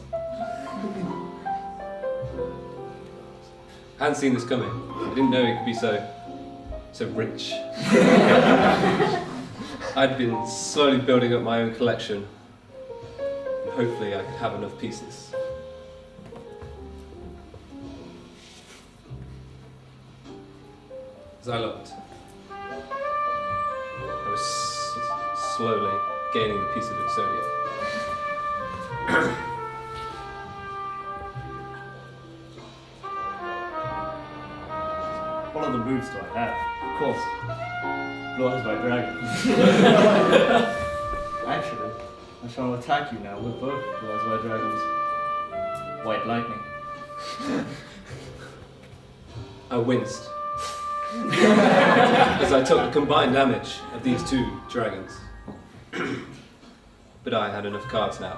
I hadn't seen this coming. I didn't know it could be so rich. I'd been slowly building up my own collection, and hopefully I could have enough pieces. As I looked, I was slowly gaining the piece of Exodia. What other moves do I have? Of course. Blue Eyes White Dragon. Actually, I shall attack you now with both Blue Eyes White Dragons. White Lightning. I winced as I took the combined damage of these 2 dragons. But I had enough cards now.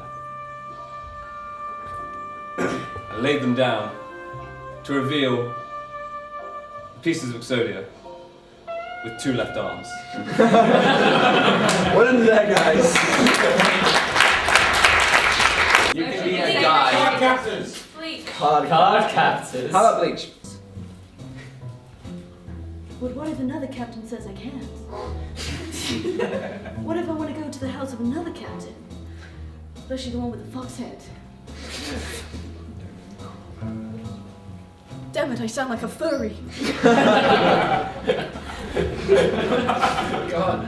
I laid them down to reveal pieces of Exodia with 2 left arms. What is that, guys? You can be a guy. Card captors. Card captors. How about Bleach? But what if another captain says I can't? What if I want to go to the house of another captain? Especially the one with the fox head. Damn it, I sound like a furry. God,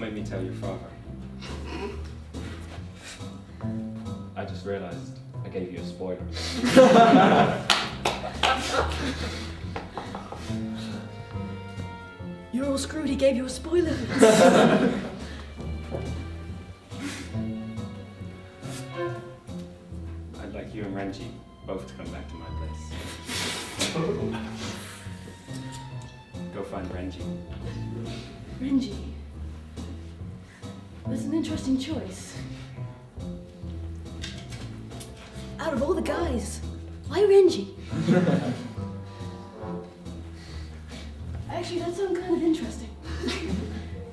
make me tell your father. I just realised I gave you a spoiler. You're all screwed, he gave you a spoiler. I'd like you and Renji both to come back to my place. Go find Renji. Renji. That's an interesting choice. Out of all the guys, why Renji? Actually, that sounds kind of interesting.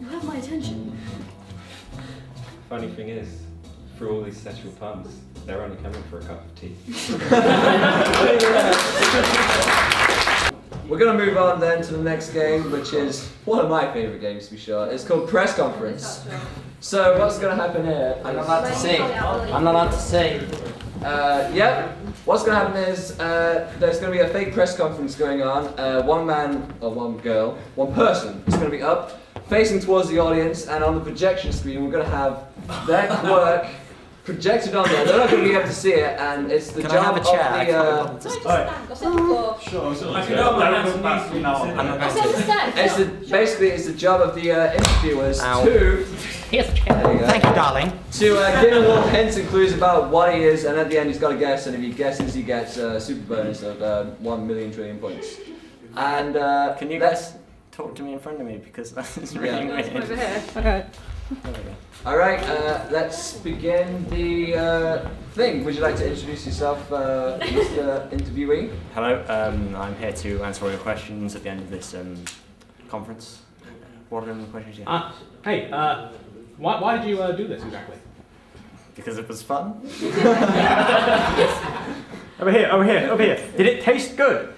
You have my attention. Funny thing is, through all these sexual puns, they're only coming for a cup of tea. We're going to move on then to the next game, which is one of my favourite games to be sure. It's called Press Conference. So what's going to happen here? I'm not allowed to sing. I'm not allowed to sing. Yep. What's going to happen is there's going to be a fake press conference going on. One man, or one girl, one person is going to be up, facing towards the audience, and on the projection screen we're going to have their work projected on there. They're not going to be able to see it, and it's the job of the... Basically, it's the job of the interviewers to... Thank you, darling. To give him little hints and clues about what he is, and at the end he's got to guess, and if he guesses he gets a super bonus of 1 million trillion points. And can you guys talk to me in front of me, because that is really weird. Over here. Okay. Alright, let's begin the thing. Would you like to introduce yourself, Mr. Interviewee? Hello, I'm here to answer all your questions at the end of this conference. What are the questions you have? Hey, why did you do this exactly? Because it was fun. Over here. Did it taste good?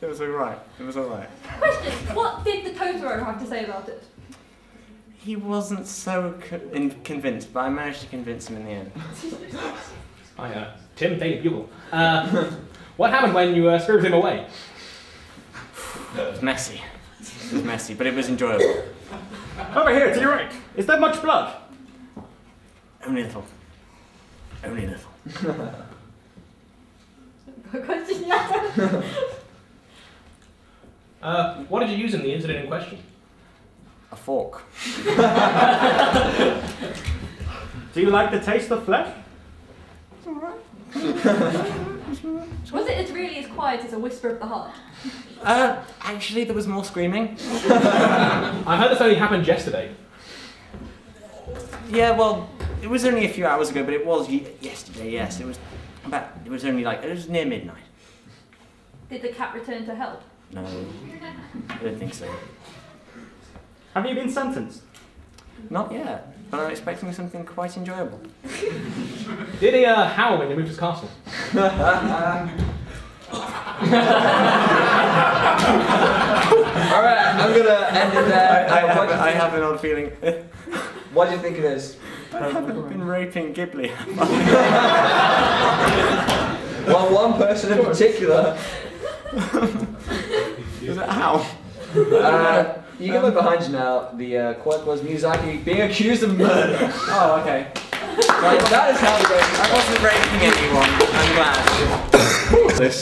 It was alright. Question, what did the Totoro have to say about it? He wasn't so convinced, but I managed to convince him in the end. Hi, Tim, Daily Bugle. What happened when you spirited him away? It was messy. But it was enjoyable. Over here, to your right. Is there much blood? Only a little. Question, What did you use in the incident in question? A fork. Do you like the taste of flesh? It's alright. Was it as really as quiet as a whisper of the heart? Actually, there was more screaming. I heard this only happened yesterday. Yeah, well, it was only a few hours ago, but it was yesterday. Yes, it was only it was near midnight. Did the cat return to help? No, I don't think so. Have you been sentenced? Not yet, but I'm expecting something quite enjoyable. Did he howl when you moved his castle? Alright, I'm gonna end it there. I have an odd feeling. What do you think it is? I haven't been raping Ghibli. Well, one person in particular. Is it how? You can look behind you now. The quote was Miyazaki being accused of murder. Oh, okay. Right, that is how the game. I wasn't raping anyone. I'm glad. This.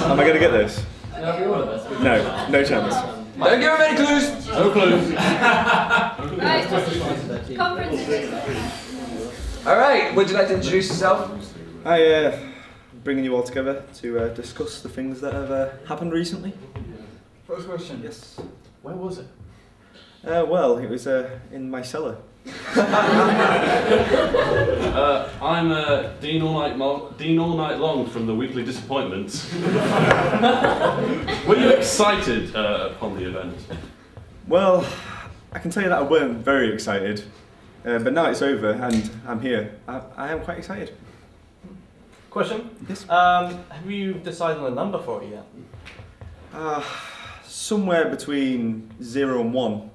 Am I going to get this? No chance. Don't give him any clues. No clues. Right, conference. Alright, would you like to introduce yourself? Bringing you all together to discuss the things that have happened recently. First question. Yes. Where was it? Well, it was in my cellar. I'm Dean All Night Long from the Weekly Disappointment. Were you excited upon the event? Well, I can tell you that I weren't very excited, but now it's over and I'm here. I am quite excited. Question? Yes. Have you decided on a number for it yet? Somewhere between 0 and 1.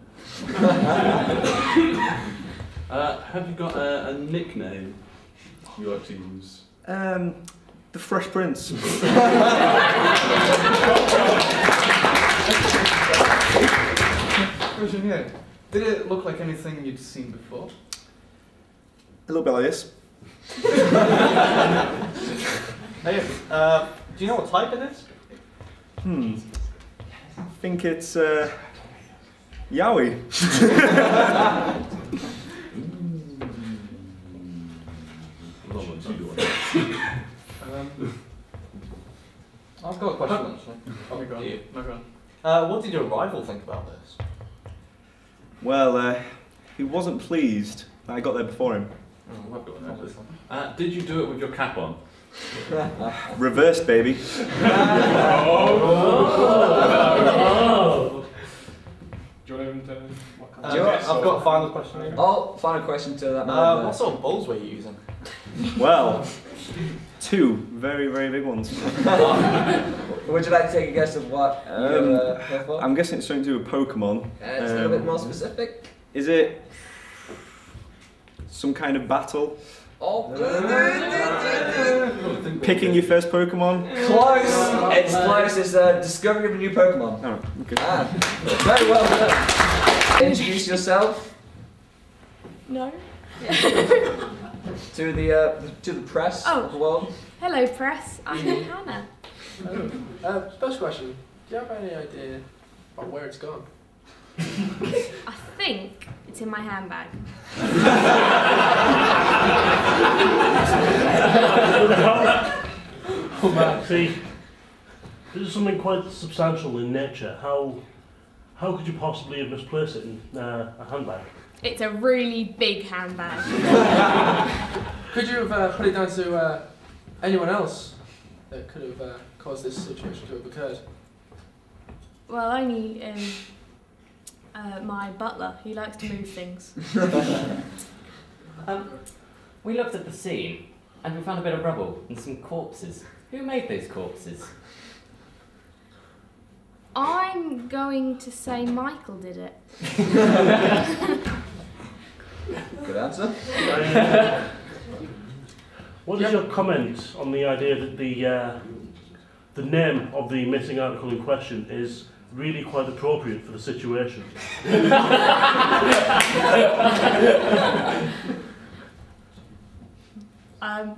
Have you got a nickname you like to use? The Fresh Prince. question here. Did it look like anything you'd seen before? A little bit like this. Hey, do you know what type it is? I think it's Yowie. I've got a question actually. Oh my god. You. No, go on. What did your rival think about this? Well, he wasn't pleased that I got there before him. Oh, I've got an obvious one. Did you do it with your cap on? Reversed, baby. Oh. Do you want to I've got a final question here. Oh, final question to that man. What sort of balls were you using? Well, 2 very, very big ones. Would you like to take a guess of what you're here for? I'm guessing it's something to do with Pokemon. It's a little bit more specific. Is it some kind of battle? Oh, Picking your first Pokemon? close! It's close. It's discovery of a new Pokemon. Oh, okay. Very well done. Introduce yourself No. to the press of the world. Hello, press. I'm Hannah. First question. Do you have any idea of where it's gone? I think it's in my handbag. Oh man, see, this is something quite substantial in nature. How could you possibly have misplaced it in a handbag? It's a really big handbag. Could you have put it down to anyone else that could have caused this situation to have occurred? Well, only my butler. He likes to move things. We looked at the scene and we found a bit of rubble and some corpses. Who made those corpses? I'm going to say Michael did it. Good answer. What is your comment on the idea that the name of the missing article in question is really quite appropriate for the situation?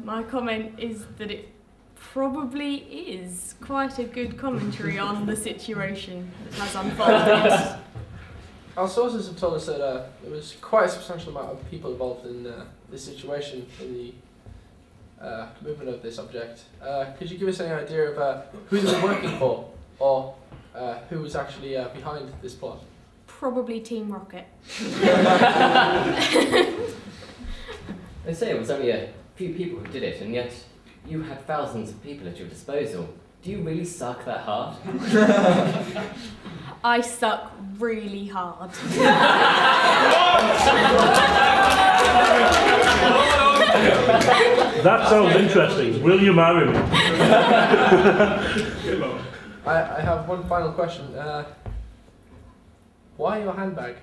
My comment is that it probably is quite a good commentary on the situation that has unfolded. Our sources have told us that there was quite a substantial amount of people involved in this situation, in the movement of this object. Could you give us any idea of who they were working for, or who was actually behind this plot? Probably Team Rocket. They say it was only a few people who did it, and yet you had thousands of people at your disposal. Do you really suck that hard? I suck really hard. That sounds interesting. Will you marry me? I have one final question. Why your handbag?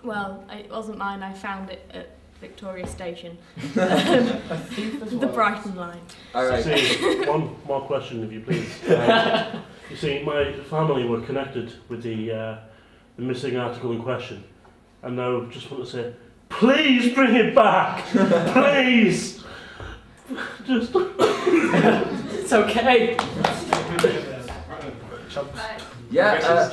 Well, it wasn't mine. I found it at Victoria Station. A thief as The well. Brighton line. All right. See, one more question, if you please. You see, my family were connected with the missing article in question, and now just want to say, please bring it back, please. Just. It's okay. Yeah.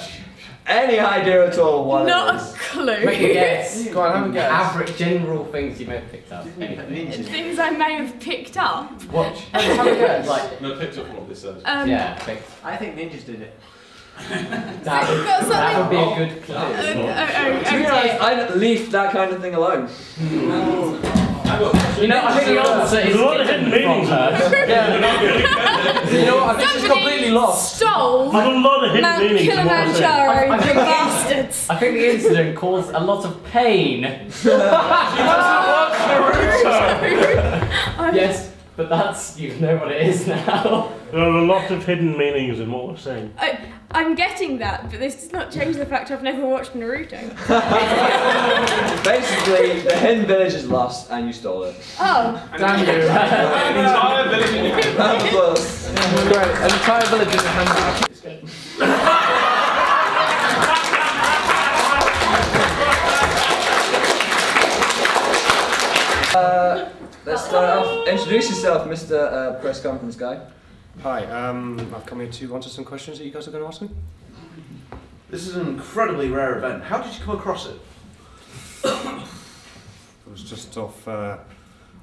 Any idea at all what Not it a is? clue. Make a guess. Go on, have a guess. Average general things you may have picked up. Anything. Things I may have picked up. Watch. Have a guess. Like, No, picked up from what they said. yeah, picked. I think ninjas did it. That would be a good clue. To be honest, I'd leave that kind of thing alone. You know, I think the answer is There's a lot of hidden meanings. You know what? I think she's completely lost. Stole There's a lot of hidden Mount meanings in what I'm saying. Kilimanjaro, I you think- bastards. I think the incident caused a lot of pain. Yes, but that's, you know what it is now. There are a lot of hidden meanings in what we're saying. I'm getting that, but this does not change the fact I've never watched Naruto. Basically, the hidden village is lost and you stole it. Oh. Damn you. An entire village in your That was close. Great. An entire village in the handbag. Let's start off. Introduce yourself, Mr. Press Conference guy. Hi, I've come here to answer some questions that you guys are going to ask me. This is an incredibly rare event. How did you come across it? I was just off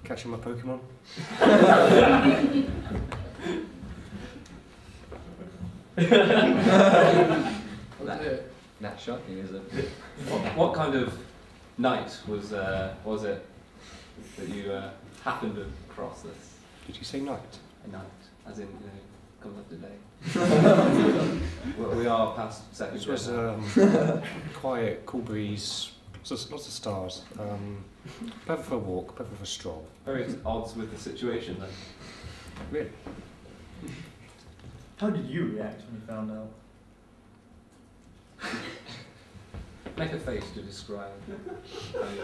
catching my Pokemon. Not shocking, is it? What kind of night was it that you happened across this? Did you say night? A night, as in, comes after day. we are past second. This was quiet, cool breeze, lots of stars. Better for a walk, better for a stroll. Very at odds with the situation then. Really? How did you react when you found out? Make a face to describe how you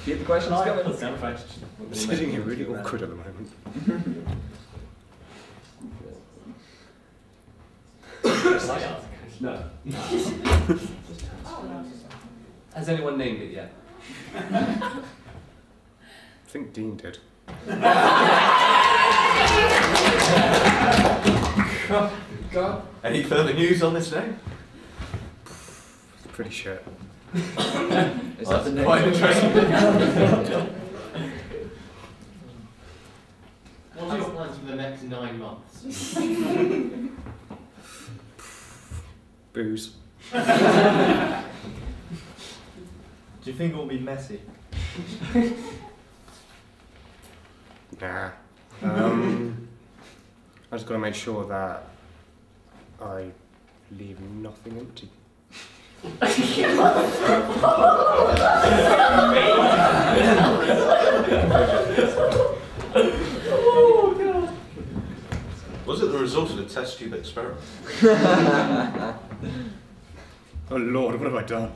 Keep the questions coming. I'm sitting here really awkward at the moment. No. Has anyone named it yet? I think Dean did. Any further news on this name? It's pretty shit. Is that the name? Quite interesting. What are your plans for the next 9 months? Booze. Do you think it will be messy? Nah. I just got to make sure that I leave nothing empty. Was it the result of a test tube experiment? Oh Lord, what have I done?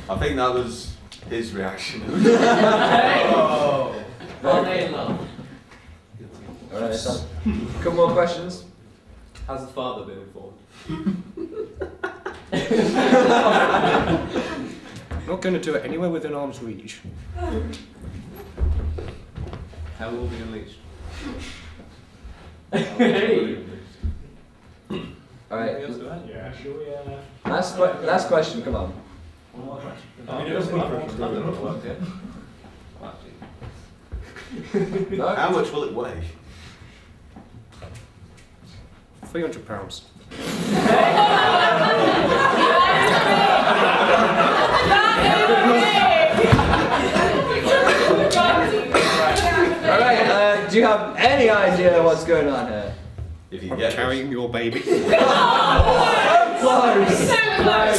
I think that was his reaction. Oh. Alright, so a couple more questions. Has the father been informed? Not going to do it anywhere within arm's reach. Hell will be unleashed. Alright. Yeah, sure, yeah. Last question, come on. How much will it weigh? £300. Alright, do you have any idea what's going on here? If you I'm get carrying your baby. So close!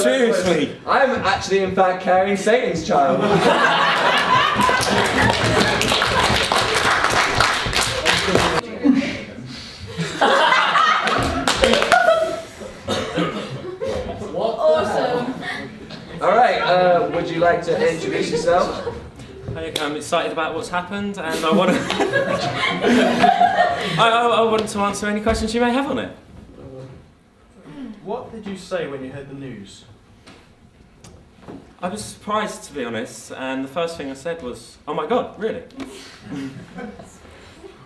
Seriously? I'm actually, in fact, carrying Satan's child. Awesome. Alright, would you like to introduce yourself? I'm excited about what's happened, and I want to. I want to answer any questions you may have on it. What did you say when you heard the news? I was surprised, to be honest, and the first thing I said was, "Oh my God, really?"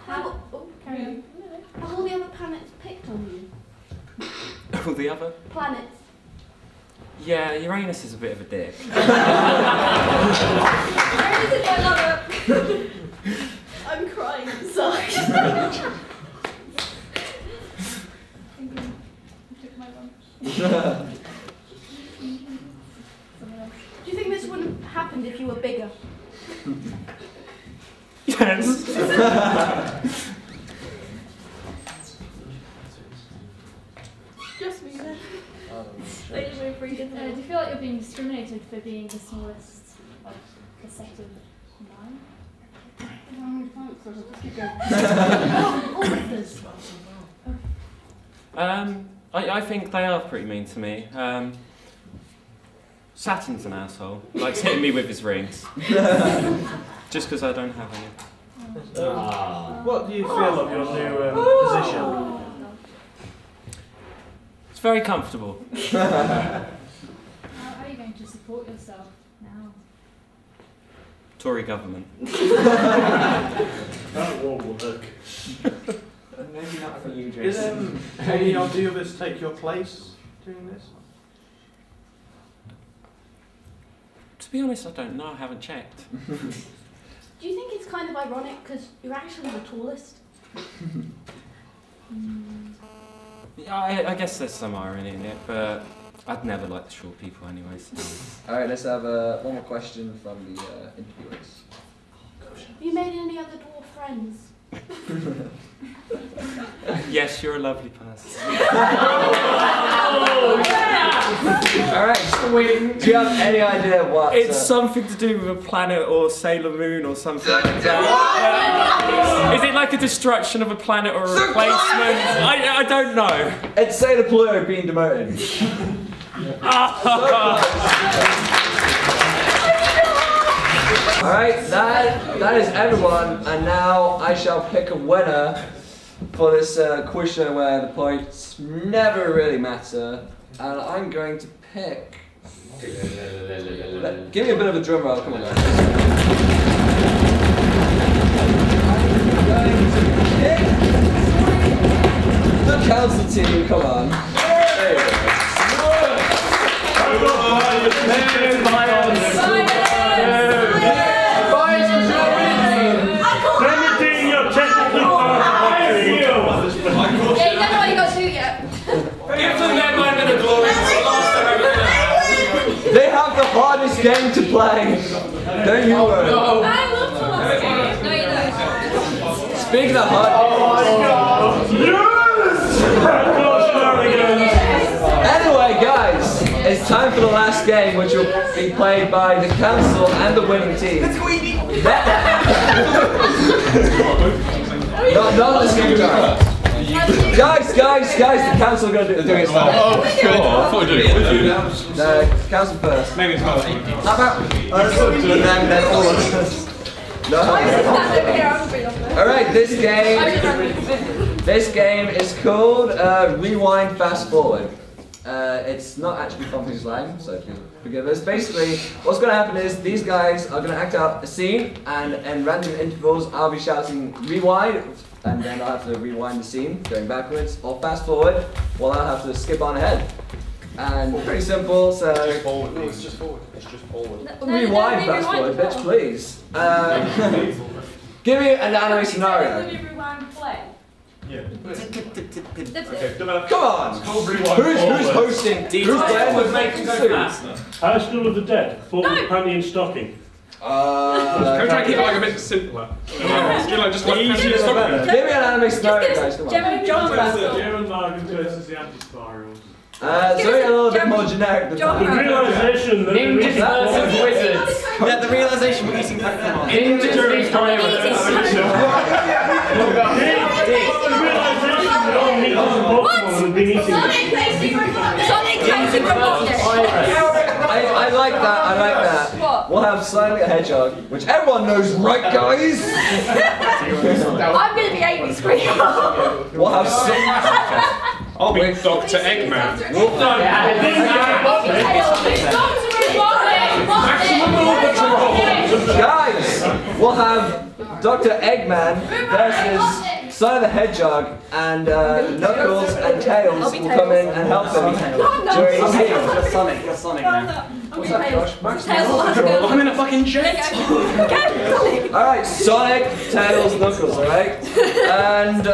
Have all the other planets picked on you? All the other? Planets. Yeah, Uranus is a bit of a dick. I'm crying inside. Do you think this wouldn't have happened if you were bigger? Yes. Just me then. Do you feel like you're being discriminated for being the smallest, like, the set of 9? I think they are pretty mean to me. Saturn's an asshole. Likes hitting me with his rings. Just because I don't have any. What do you feel of your new position? It's very comfortable. How are you going to support yourself now? Tory government. That won't work. Maybe not for you, Is Jason. any of the others take your place doing this? To be honest, I don't know. I haven't checked. Do you think it's kind of ironic because you're actually the tallest? Yeah, I guess there's some irony in it, but I'd never like the short people anyway. So. Alright, let's have one more question from the interviewers. Have you made any other dwarf friends? Yes, you're a lovely person. Alright, do you have any idea what? It's something to do with a planet or Sailor Moon or something like that. Is it like a destruction of a planet or a replacement? I don't know. It's Sailor Pluto being demoted. Alright, that is everyone, and now I shall pick a winner for this quiz show where the points never really matter, and I'm going to pick... Give me a bit of a drum roll, come on guys. I'm going to pick the council team, come on. There you They have the hardest game to play. Don't you worry. No. I love the last game. No, you don't. Speaking of hard Anyway, guys, it's time for the last game, which will be played by the council and the winning team. Not this game, guys, the council are going to do it. Oh, God, I thought we were doing it with you. The council first. Maybe it's not. How about us and then all of us? No. Alright, this game is called Rewind Fast Forward. It's not actually company slang, so forgive us. Basically, what's going to happen is these guys are going to act out a scene, and in random intervals, I'll be shouting rewind, and then I'll have to rewind the scene, going backwards, or fast forward, while I'll have to skip on ahead. And pretty simple, so... Just forward, it's just forward. It's just forward. Rewind fast forward, bitch, please. Give me an anime scenario. Yeah. Come on! Who's hosting? Who's playing with making suits? High School of the Dead, fought with panty and stocking. Can we try and keep it like a bit simpler? Just like Give me an anime scenario, guys, come on. German Magen versus the anti-spirals. Something a little bit more generic than that. The realization that Ninjas versus wizards. Yeah, the realization we're eating Pokemon. Ninjas versus I like that. What? We'll have Sonic the Hedgehog, which everyone knows, right, guys? I'm gonna be Amy Screamer. We'll have I'll be Dr. Eggman. Guys, we'll have Dr. Eggman versus Sonic the Hedgehog, and Knuckles and Tails will come in and help him during the scene. You're Sonic now. I'm in a fucking jet. Alright, Sonic, Tails, Knuckles, alright? And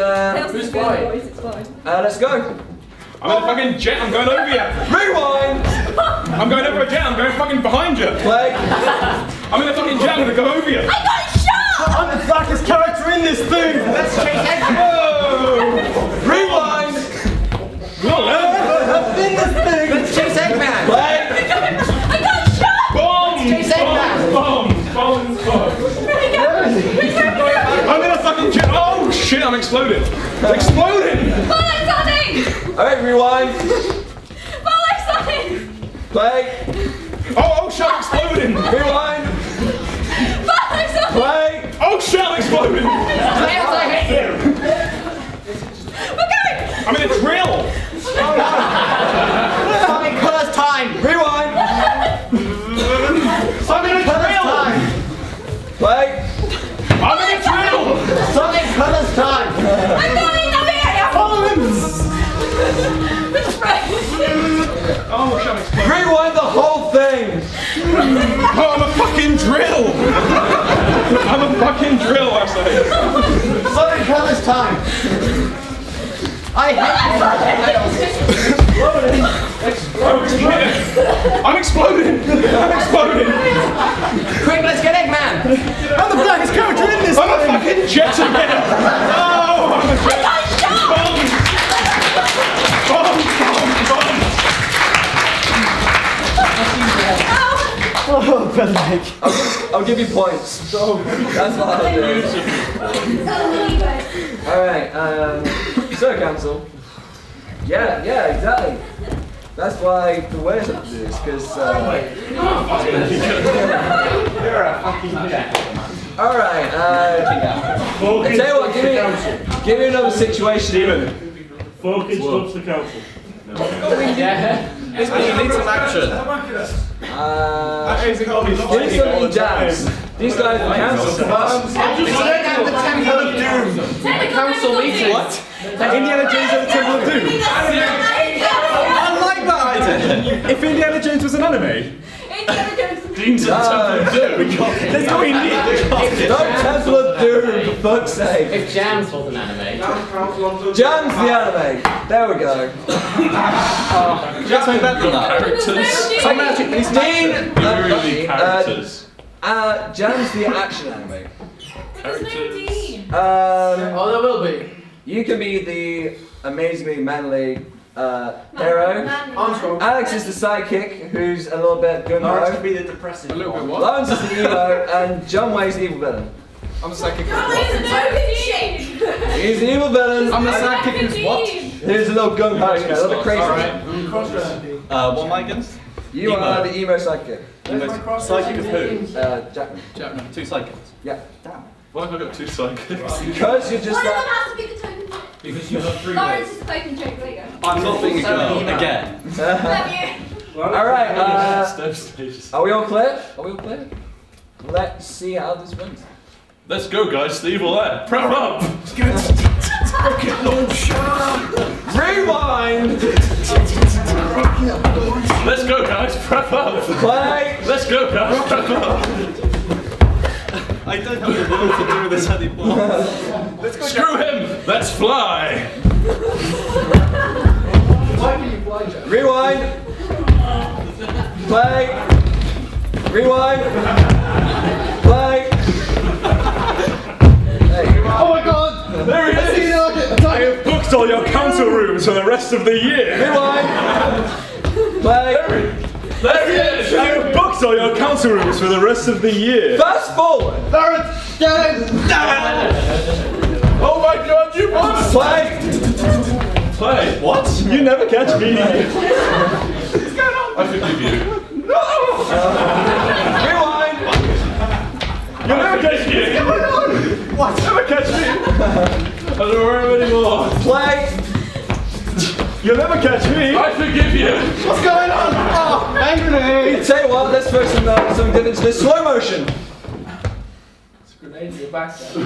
Who's flying? let's go. I'm in a fucking jet, I'm going over you. Rewind! I'm going over a jet, I'm going fucking behind you. Play. I'm in a fucking jet, I'm gonna go over you. I got shot! I'm the blackest character in this thing! Let's chase Eggman. Rewind! I've been this thing! Let's chase Eggman. Play. I got shot! Bombs! Chase Eggman. Bombs! I'm in a fucking jet. Oh shit, I'm exploding. I'm exploding! Follow Sonic! Alright, rewind. Follow Sonic! Play. Oh shit, I'm exploding! Rewind. Follow Sonic! Play. Oh shit, I'm exploding! Lance, I hate you! Okay! I'm in a drill! Sonic Colors time! Rewind! Sonic Colors time! Wait! I'm in a drill! Sonic Colors time! I'm going over here! Follow him! Oh, shall I explode? Rewind the whole thing! Oh, I'm a fucking drill! I'm a fucking drill, I say. Sonic Colors time! I I'm exploding! I'm exploding! Quick, let's get Eggman! I'm the blackest character in this I'm a fucking jet again! Oh, I'm a jet! Oh, better make. I'll give you points. That's what I'll do. Alright, Sir Council. Yeah, exactly. That's why the ways up to this, because You're a fucking jet. alright, I tell you what, give me another situation. Steven. 4 kids stops the council. Yeah. You need some action. Give me something jams. These guys are council. The Temple of Doom. Council meeting. What? Indiana Jones at the Temple of Doom? I like that idea. If Indiana Jones was an anime. Dean's at the Temple of Doom. There's no Indiana Jones. No Temple of Doom, for fuck's sake. If JAMS was an anime. JAMS the anime. There we go. Just make that for that. Characters. Dean. Really characters. JAMS the action anime. Characters. Oh, there will be. You can be the amazingly manly hero. Armstrong. Alex is the sidekick, who's a little bit gung Lawrence ho. could be the depressive. A little bit what? Lawrence is the emo, and John Wayne's the evil villain. I'm the sidekick. He's the evil villain. I'm the sidekick who's what? Who's a little gung ho, you know, a little bit crazy. Alright. What am I against? You are the emo sidekick. Sidekick of who? Jackman. Jackman. 2 sidekicks. Yeah. Damn. Why have I got 2 sidekicks? Because you're just One of like. them has to be the token trick. Because you have 3 Lawrence is the token trick. There you go. I'm not being a girl again. Love you. Alright, Step stages. are we all clear? Are we all clear? Let's see how this went. Let's go, guys. The evil there. Prep up. Rewind! Let's go, guys. Prep up. Play! Let's go, guys. Prep up. I don't have the ability to do this anymore. Let's go. Screw him. Let's fly. Rewind! Play! Rewind! Play! Oh my god! There he is! I have booked all your council rooms for the rest of the year! Rewind! Play! There he is! I have booked all your council rooms for the rest of the year! Fast forward! Oh my god, you won! Play! Play? What? You never catch me! What's going on? I forgive you. Rewind! You'll never catch me! What? Never catch me! I don't remember anymore! Play! You'll never catch me! I forgive you. What's going on? Oh, angry! Tell you what, let's throw something different to this. Slow motion! It's a grenade in your back there.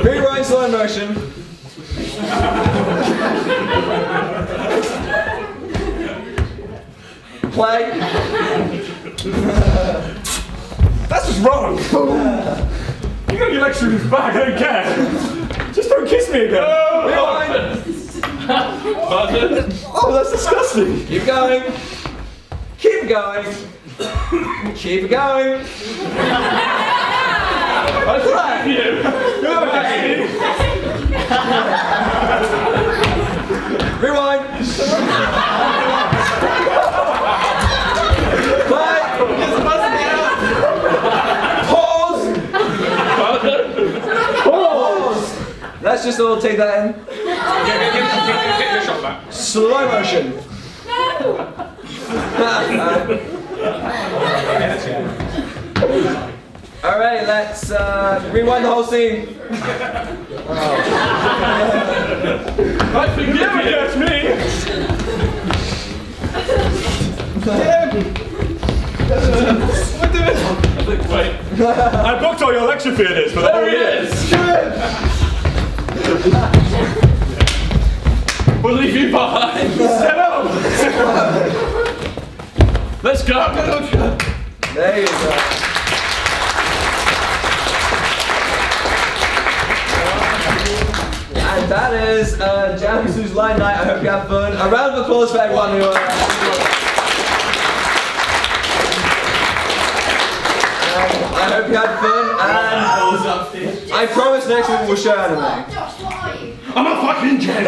Rewind slow motion. Play. That's just wrong! You got your lecture rooms back, I don't care! Just don't kiss me again! Rewind. Oh, that's disgusting! Keep going. Keep going. Keep going. I forgive you! You'll never catch me! Rewind. Play. Pause. Pause. Let's just all take that in. Get your shot back. Slow motion. No. Alright, let's rewind the whole scene. I forgive you. That's me. Wait. I booked all your lecture theatres for the whole year. We'll leave you behind. Set up. Let's go. There you go. And that is JAMS' line night. I hope you have fun. A round of applause for everyone who. I hope you had fun, and I promise next week we'll show anime. I'm a fucking gent.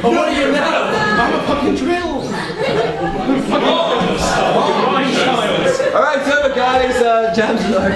Oh, what are you now? I'm a fucking drill. Alright, so guys, JAMS is over.